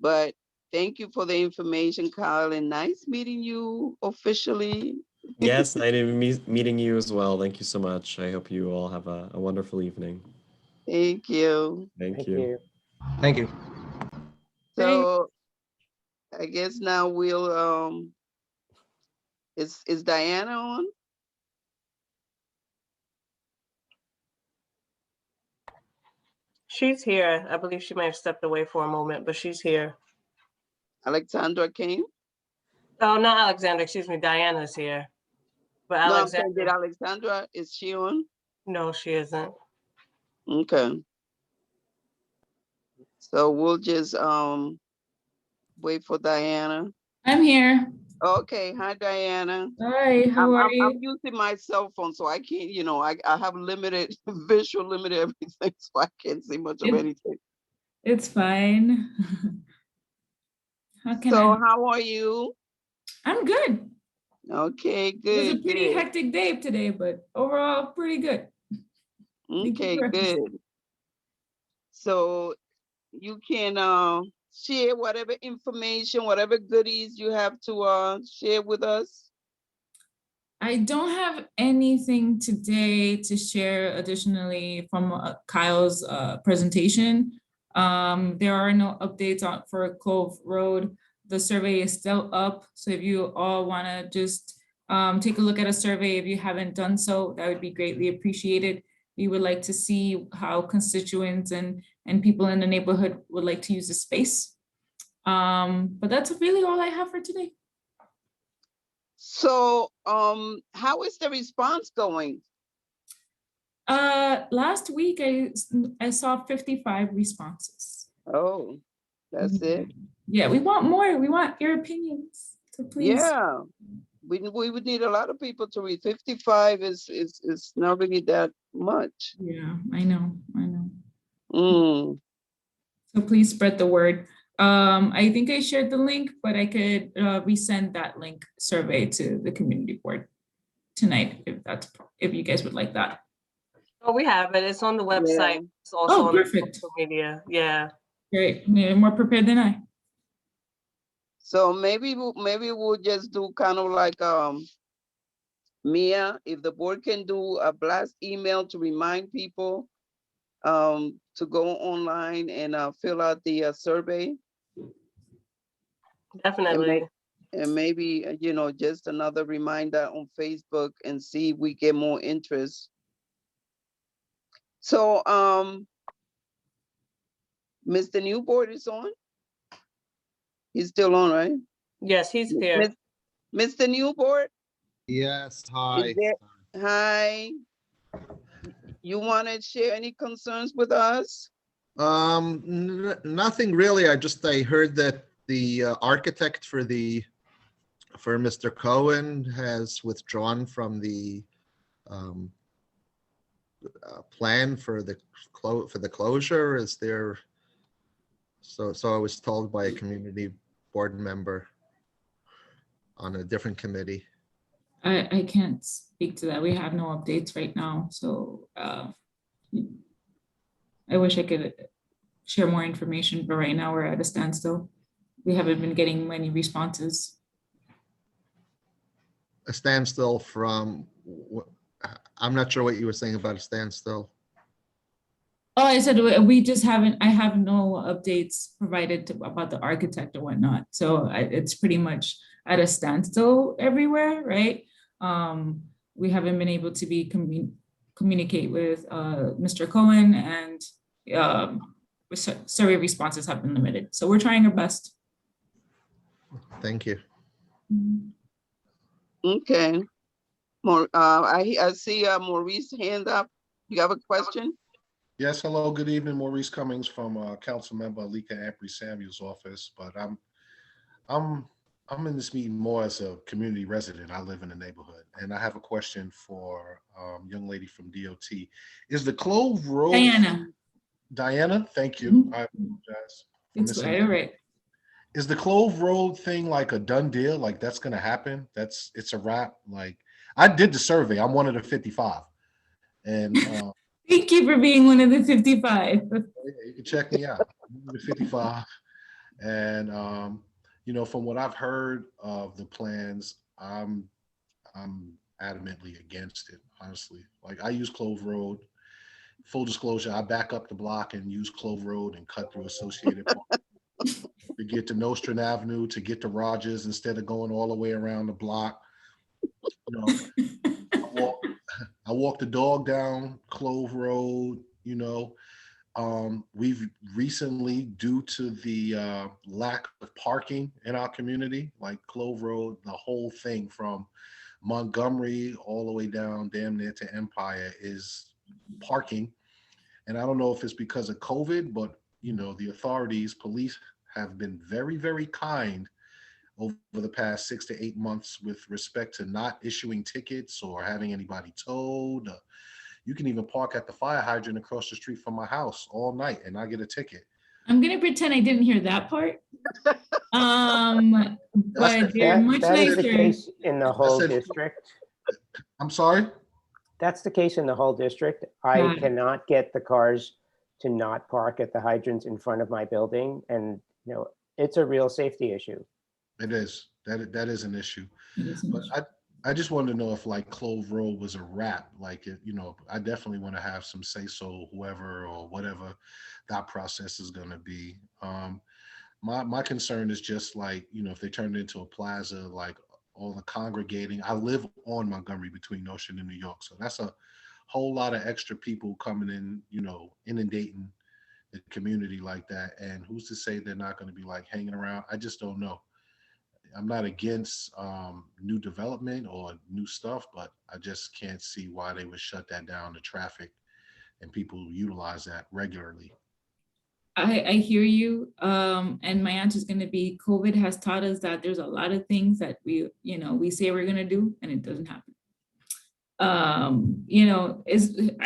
but thank you for the information, Kyle, and nice meeting you officially.
Yes, nice meeting you as well. Thank you so much. I hope you all have a wonderful evening.
Thank you.
Thank you.
Thank you.
So I guess now we'll, is Diana on?
She's here. I believe she might have stepped away for a moment, but she's here.
Alexandra came?
Oh, not Alexandra, excuse me, Diana's here. But
No, I'm saying, did
Alexandra,
Alexandra, is she on?
no, she isn't.
Okay. So we'll just, wait for Diana.
I'm here.
Okay, hi, Diana.
Hi, how are you?
I'm using my cell phone, so I can't, I have limited visual, limited everything, so I can't see much of anything.
It's fine. How can
So
I?
how are you?
I'm good.
Okay,
It was a
good,
pretty
good.
hectic day today, but overall pretty good. Thank you
Okay,
for asking.
good. So you can share whatever information, whatever goodies you have to share with us.
I don't have anything today to share additionally from Kyle's presentation. There are no updates for Cove Road. The survey is still up. So if you all want to just take a look at a survey, if you haven't done so, that would be greatly appreciated. We would like to see how constituents and people in the neighborhood would like to use the space. But that's really all I have for today.
So how is the response going?
Last week I saw 55 responses.
Oh, that's it.
Yeah, we want more. We want your opinions. So please.
Yeah, we would need a lot of people to read. 55 is not really that much.
Yeah, I know.
Mm.
So please spread the word. I think I shared the link, but I could resend that link survey to the community board tonight if you guys would like that.
Oh, we have it. It's on the website.
Yeah.
It's also on
perfect.
social media. Yeah.
Great. You're more prepared than I.
So maybe we'll just do kind of like Mia, if the board can do a blast email to remind people to go online and fill out the survey.
Definitely.
And maybe, just another reminder on Facebook and see if we get more interest. So Mr. Newport is on? He's still on, right?
Yes, he's here.
Mr. Newport?
Yes, hi.
Hi. You want to share any concerns with us?
Nothing really. I heard that the architect for Mr. Cohen has withdrawn from the plan for the closure. Is there? So I was told by a community board member on a different committee.
I can't speak to that. We have no updates right now. So I wish I could share more information, but right now we're at a standstill. We haven't been getting many responses.
A standstill from, I'm not sure what you were saying about a standstill.
Oh, I said we just haven't, I have no updates provided about the architect or whatnot. So it's pretty much at a standstill everywhere, right? We haven't been able to communicate with Mr. Cohen, and survey responses have been limited. So we're trying our best.
Thank you.
Okay. I see Maurice hand up. You have a question?
Yes, hello, good evening. Maurice Cummings from Council Member Alika Ampry Samuel's office, but I'm in this meeting more as a community resident. I live in the neighborhood, and I have a question for young lady from DOT. Is the Clove Road? Diana, thank you. I apologize.
It's all right.
Is the Clove Road thing like a done deal? Like that's gonna happen? It's a wrap? Like I did the survey. I'm one of the 55. And
thank you for being one of the 55.
you can check me out. I'm one of the 55. And, you know, from what I've heard of the plans, I'm adamantly against it, honestly. Like, I use Clove Road. Full disclosure, I back up the block and use Clove Road and cut through Associated Park to get to Nostrand Avenue, to get to Rogers, instead of going all the way around the block. You know, I walk the dog down Clove Road, you know. We've recently, due to the lack of parking in our community, like Clove Road, the whole thing from Montgomery all the way down damn near to Empire is parking. And I don't know if it's because of COVID, but you know, the authorities, police have been very, very kind over the past 6 to 8 months with respect to not issuing tickets or having anybody towed. You can even park at the fire hydrant across the street from my house all night and not get a ticket.
I'm gonna pretend I didn't hear that part. But they're much
That is the
nicer.
case in the whole district.
I'm sorry?
That's the case in the whole district. I
Right.
cannot get the cars to not park at the hydrants in front of my building. And, you know, it's a real safety issue.
It is. That is an issue.
It is an
But
issue.
I just wanted to know if like Clove Road was a wrap. Like, you know, I definitely want to have some say so, whoever or whatever that process is going to be. My concern is just like, you know, if they turn it into a plaza, like all the congregating. I live on Montgomery between Nostrand and New York, so that's a whole lot of extra people coming in, you know, inundating the community like that. And who's to say they're not going to be like hanging around? I just don't know. I'm not against new development or new stuff, but I just can't see why they would shut that down to traffic and people utilize that regularly.
I hear you. And my answer is going to be COVID has taught us that there's a lot of things that we say we're going to do and it doesn't happen. I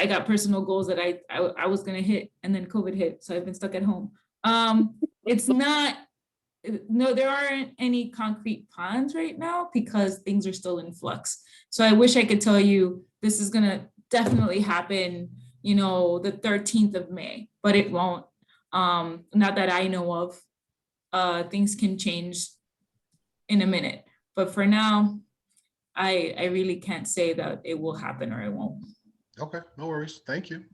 got personal goals that I was going to hit and then COVID hit. So I've been stuck at home. There aren't any concrete plans right now because things are still in flux. So I wish I could tell you this is going to definitely happen, the 13th of May, but it won't. Not that I know of. Things can change in a minute, but for now, I really can't say that it will happen or it won't.
Okay, no worries. Thank you.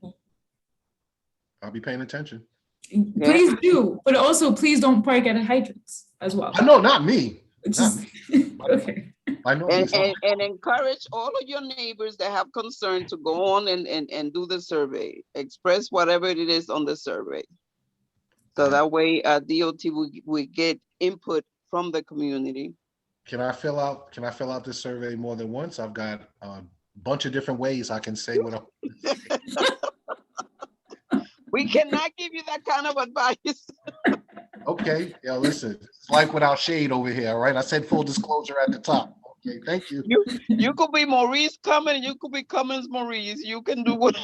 I'll be paying attention.
Please do, but also please don't park at hydrants as well.
No, not me.
Just, okay.
I know.
And encourage all of your neighbors that have concern to go on and do the survey. Express whatever it is on the survey. So that way DOT will get input from the community.
Can I fill out this survey more than once? I've got a bunch of different ways I can say what I'm.
We cannot give you that kind of advice.
Okay, yeah, listen, it's life without shade over here, all right? I said full disclosure at the top. Okay, thank you.
You could be Maurice Cummins, you could be Cummins Maurice. You can do what.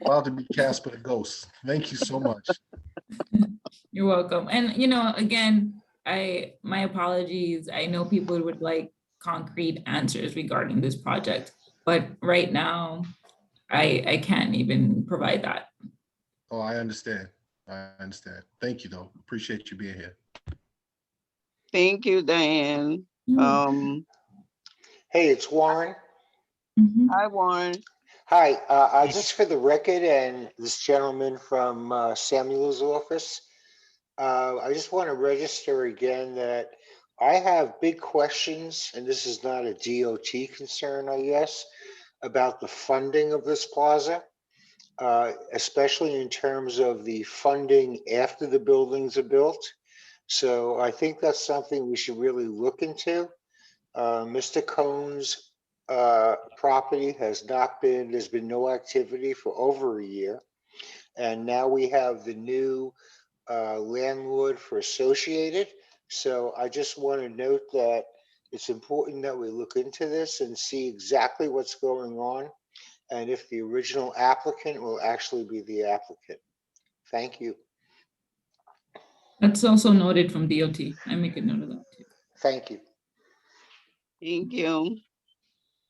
Allowed to be Casper the Ghost. Thank you so much.
You're welcome. And again, my apologies. I know people would like concrete answers regarding this project, but right now, I can't even provide that.
Oh, I understand. Thank you, though. Appreciate you being here.
Thank you, Diane.
Hey, it's Warren.
Mm-hmm.
Hi, Warren.
Hi, just for the record and this gentleman from Samuel's office, I just want to register again that I have big questions, and this is not a DOT concern, I guess, about the funding of this plaza, especially in terms of the funding after the buildings are built. So I think that's something we should really look into. Mr. Cohn's property has not been, there's been no activity for over a year. And now we have the new landlord for Associated. So I just want to note that it's important that we look into this and see exactly what's going on and if the original applicant will actually be the applicant. Thank you.
That's also noted from DOT. I make a note of that too.
Thank you.
Thank you.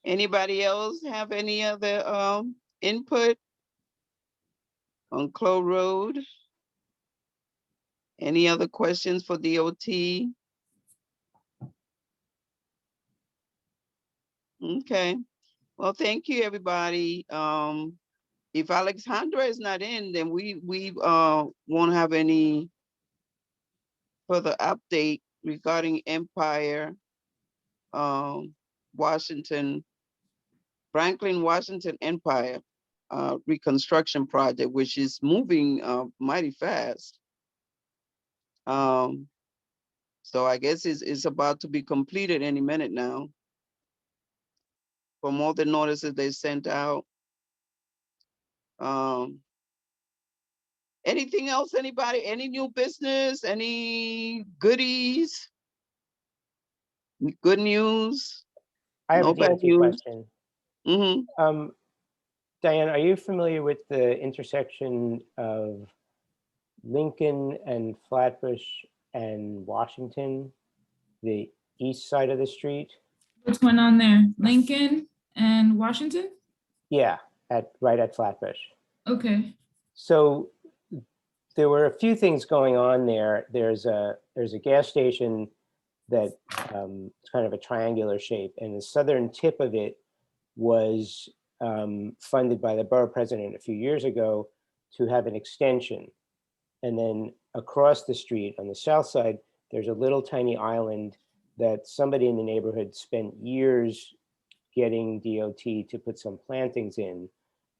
Anybody else have any other input on Clove Road? Any other questions for DOT? Okay, well, thank you, everybody. If Alexandra is not in, then we won't have any further update regarding Empire, Washington, Franklin, Washington Empire reconstruction project, which is moving mighty fast. So I guess it's about to be completed any minute now. From all the notices they sent out. Anything else, anybody? Any new business? Any goodies? Good news?
I have
No
a
bad
DOT
news?
question.
Mm-hmm.
Diane, are you familiar with the intersection of Lincoln and Flatbush and Washington, the east side of the street?
What's going on there? Lincoln and Washington?
Yeah, right at Flatbush.
Okay.
So there were a few things going on there. There's a gas station that it's kind of a triangular shape, and the southern tip of it was funded by the borough president a few years ago to have an extension. And then across the street on the south side, there's a little tiny island that somebody in the neighborhood spent years getting DOT to put some plantings in,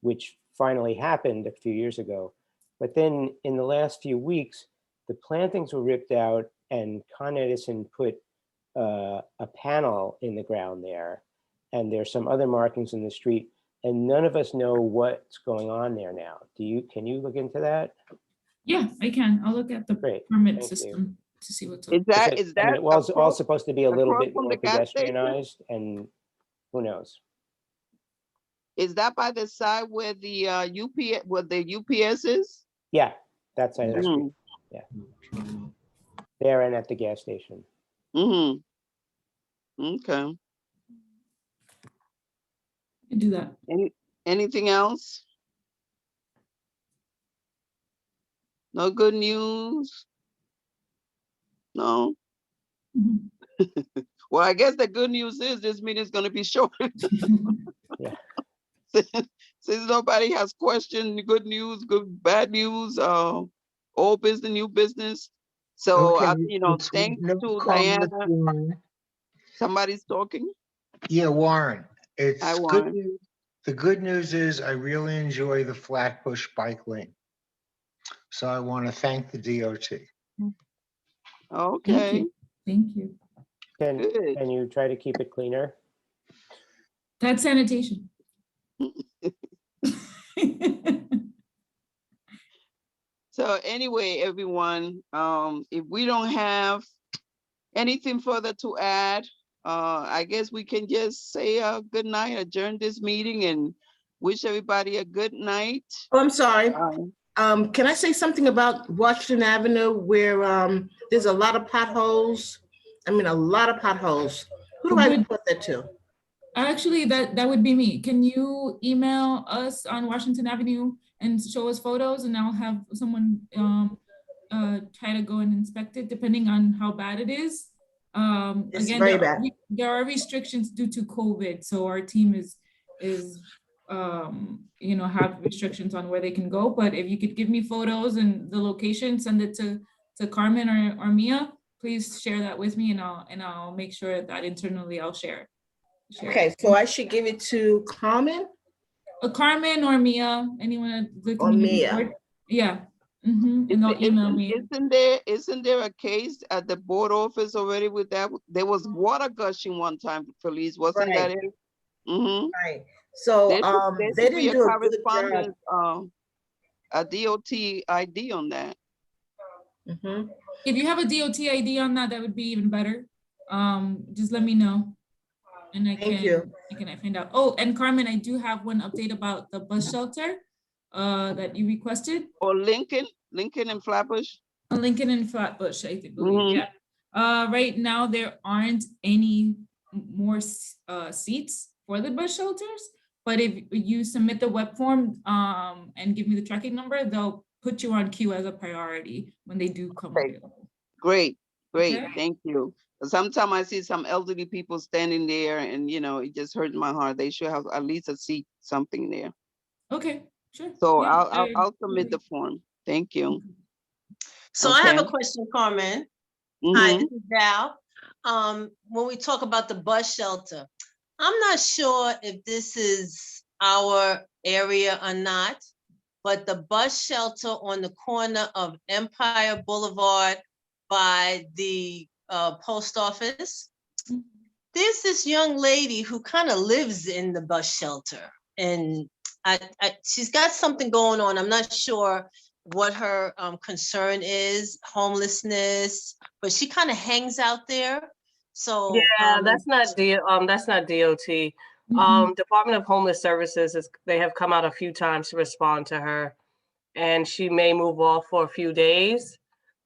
which finally happened a few years ago. But then in the last few weeks, the plantings were ripped out and Con Edison put a panel in the ground there. And there's some other markings in the street, and none of us know what's going on there now. Can you look into that?
Yeah, I can. I'll look at the
Great,
permit
thank you.
system to see what's up.
Is that
I mean, it was all
across-
supposed to be a little
across
bit
from
more
the gas station?
pedestrianized, and who knows?
Is that by the side where the UPS is?
Yeah, that side of the street.
Mm.
Yeah. There and at the gas station.
Mm-hmm. Okay.
I do that.
Anything else? No good news? No?
Mhm.
Well, I guess the good news is this meeting is going to be short.
Yeah.
Since nobody has questioned good news, bad news, old business, new business. So,
Okay,
thanks
no
to
comment,
Diana.
Warren.
Somebody's talking?
Yeah, Warren,
Hi,
it's good
Warren.
news. The good news is I really enjoy the Flatbush bike lane. So I want to thank the DOT.
Okay.
Thank you.
Good.
Can you try to keep it cleaner?
That's sanitation.
So anyway, everyone, if we don't have anything further to add, I guess we can just say a good night, adjourn this meeting, and wish everybody a good night.
Oh, I'm sorry. Can I say something about Washington Avenue where there's a lot of potholes? I mean, a lot of potholes. Who do I report that to?
Actually, that would be me. Can you email us on Washington Avenue and show us photos, and I'll have someone try to go and inspect it, depending on how bad it is.
It's
Again,
very bad.
there are restrictions due to COVID, so our team is have restrictions on where they can go. But if you could give me photos and the location, send it to Carmen or Mia, please share that with me, and I'll make sure that internally I'll share.
Okay, so I should give it to Carmen?
Carmen or Mia, anyone that
Or
can
Mia.
report. Yeah. And they'll email me.
Isn't there a case at the board office already with that? There was water gushing one time, Felice, wasn't that
Right.
it? Mm-hmm.
Right. So
There
they
should be
didn't do a good job.
correspondence, a DOT ID on that.
Mhm.
If you have a DOT ID on that, that would be even better. Just let me know. And I
Thank you.
can find out. Oh, and Carmen, I do have one update about the bus shelter that you requested.
Or Lincoln and Flatbush?
Lincoln and Flatbush, I believe,
Mhm.
yeah. Right now, there aren't any more seats for the bus shelters, but if you submit the web form and give me the tracking number, they'll put you on queue as a priority when they do come
Okay.
available.
Great, great,
Okay.
thank you. Sometimes I see some elderly people standing there and, you know, it just hurts my heart. They should have at least a seat, something there.
Okay, sure.
So
Yeah,
I'll submit the form. Thank you.
So I have a
Okay.
question, Carmen. Hi,
Mhm.
this is Val. When we talk about the bus shelter, I'm not sure if this is our area or not, but the bus shelter on the corner of Empire Boulevard by the post office, there's this young lady who kind of lives in the bus shelter, and she's got something going on. I'm not sure what her concern is, homelessness, but she kind of hangs out there. So
Yeah, that's not DOT. Department of Homeless Services they have come out a few times to respond to her, and she may move off for a few days.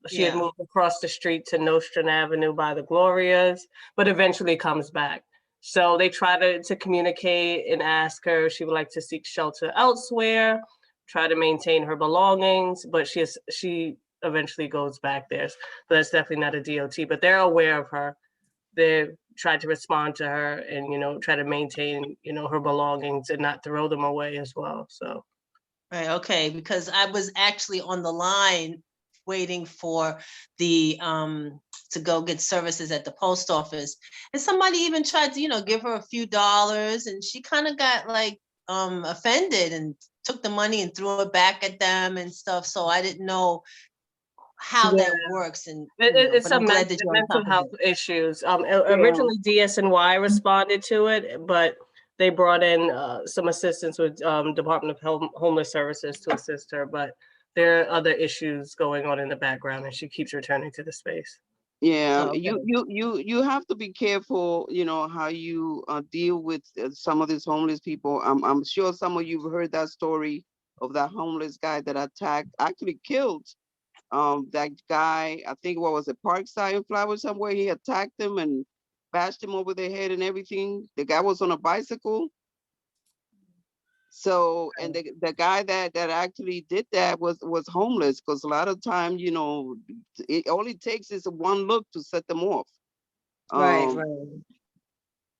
She had
Yeah.
moved across the street to Nostrand Avenue by the Glorias, but eventually comes back. So they try to communicate and ask her if she would like to seek shelter elsewhere, try to maintain her belongings, but she eventually goes back there. So that's definitely not a DOT, but they're aware of her. They tried to respond to her and, you know, try to maintain, you know, her belongings and not throw them away as well. So.
Right, okay, because I was actually on the line waiting for the to go get services at the post office. And somebody even tried to, you know, give her a few dollars, and she kind of got like offended and took the money and threw it back at them and stuff. So I didn't know how that works. And
It's
but I'm glad that you're on
mental
top of
health
it.
issues. Originally DSNY responded to it, but they brought in some assistance with Department of Homeless Services to assist her, but there are other issues going on in the background and she keeps returning to the space.
Yeah,
Oh, okay.
you have to be careful, you know, how you deal with some of these homeless people. I'm sure some of you've heard that story of that homeless guy that attacked, actually killed that guy. I think what was it, Parkside in Flowers somewhere. He attacked him and bashed him over the head and everything. The guy was on a bicycle. So, and the guy that actually did that was homeless, because a lot of time, you know, it only takes is one look to set them off.
Right, right.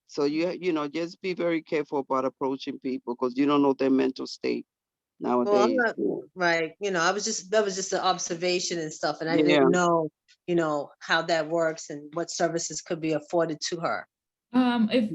So you know, just be very careful about approaching people, because you don't know their mental state
Well, I'm
nowadays.
not right. You know, that was just an observation and stuff, and I
Yeah.
didn't know, you know, how that works and what services could be afforded to her.
If,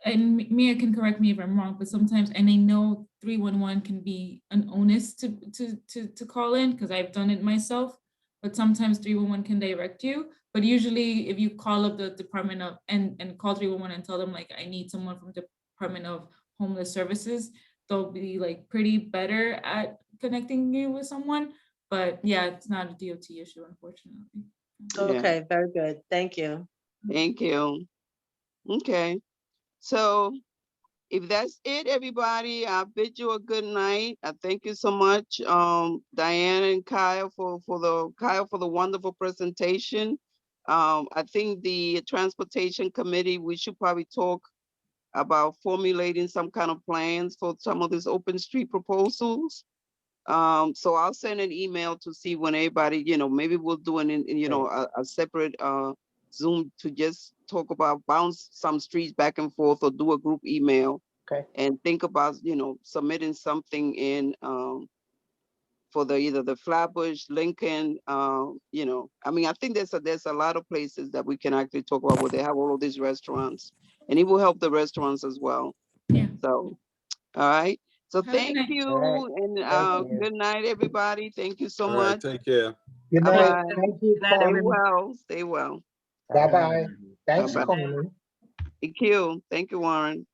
and Mia can correct me if I'm wrong, but sometimes, and I know 311 can be an onus to call in, because I've done it myself, but sometimes 311 can direct you. But usually if you call up the Department of, and call 311 and tell them like, I need someone from Department of Homeless Services, they'll be like pretty better at connecting you with someone. But yeah, it's not a DOT issue, unfortunately.
Okay, very good. Thank you.
Thank you. Okay. So if that's it, everybody, I bid you a good night. I thank you so much, Diane and Kyle for the wonderful presentation. I think the Transportation Committee, we should probably talk about formulating some kind of plans for some of these open street proposals. So I'll send an email to see when everybody, you know, maybe we'll do a separate Zoom to just talk about bounce some streets back and forth, or do a group email.
Okay.
And think about, you know, submitting something in for either the Flatbush, Lincoln, you know, I mean, I think there's a lot of places that we can actually talk about where they have all of these restaurants, and it will help the restaurants as well.
Yeah.
So, all right. So
Have a good
thank
night.
you,
All right.
and
Thank you.
good night, everybody. Thank you so
All right,
much.
take care.
Good
Bye
night.
bye.
Thank you,
Stay
Carmen.
well. Stay well.
Bye-bye. Thanks,
Bye-bye.
Carmen.
Thank you. Thank you, Warren.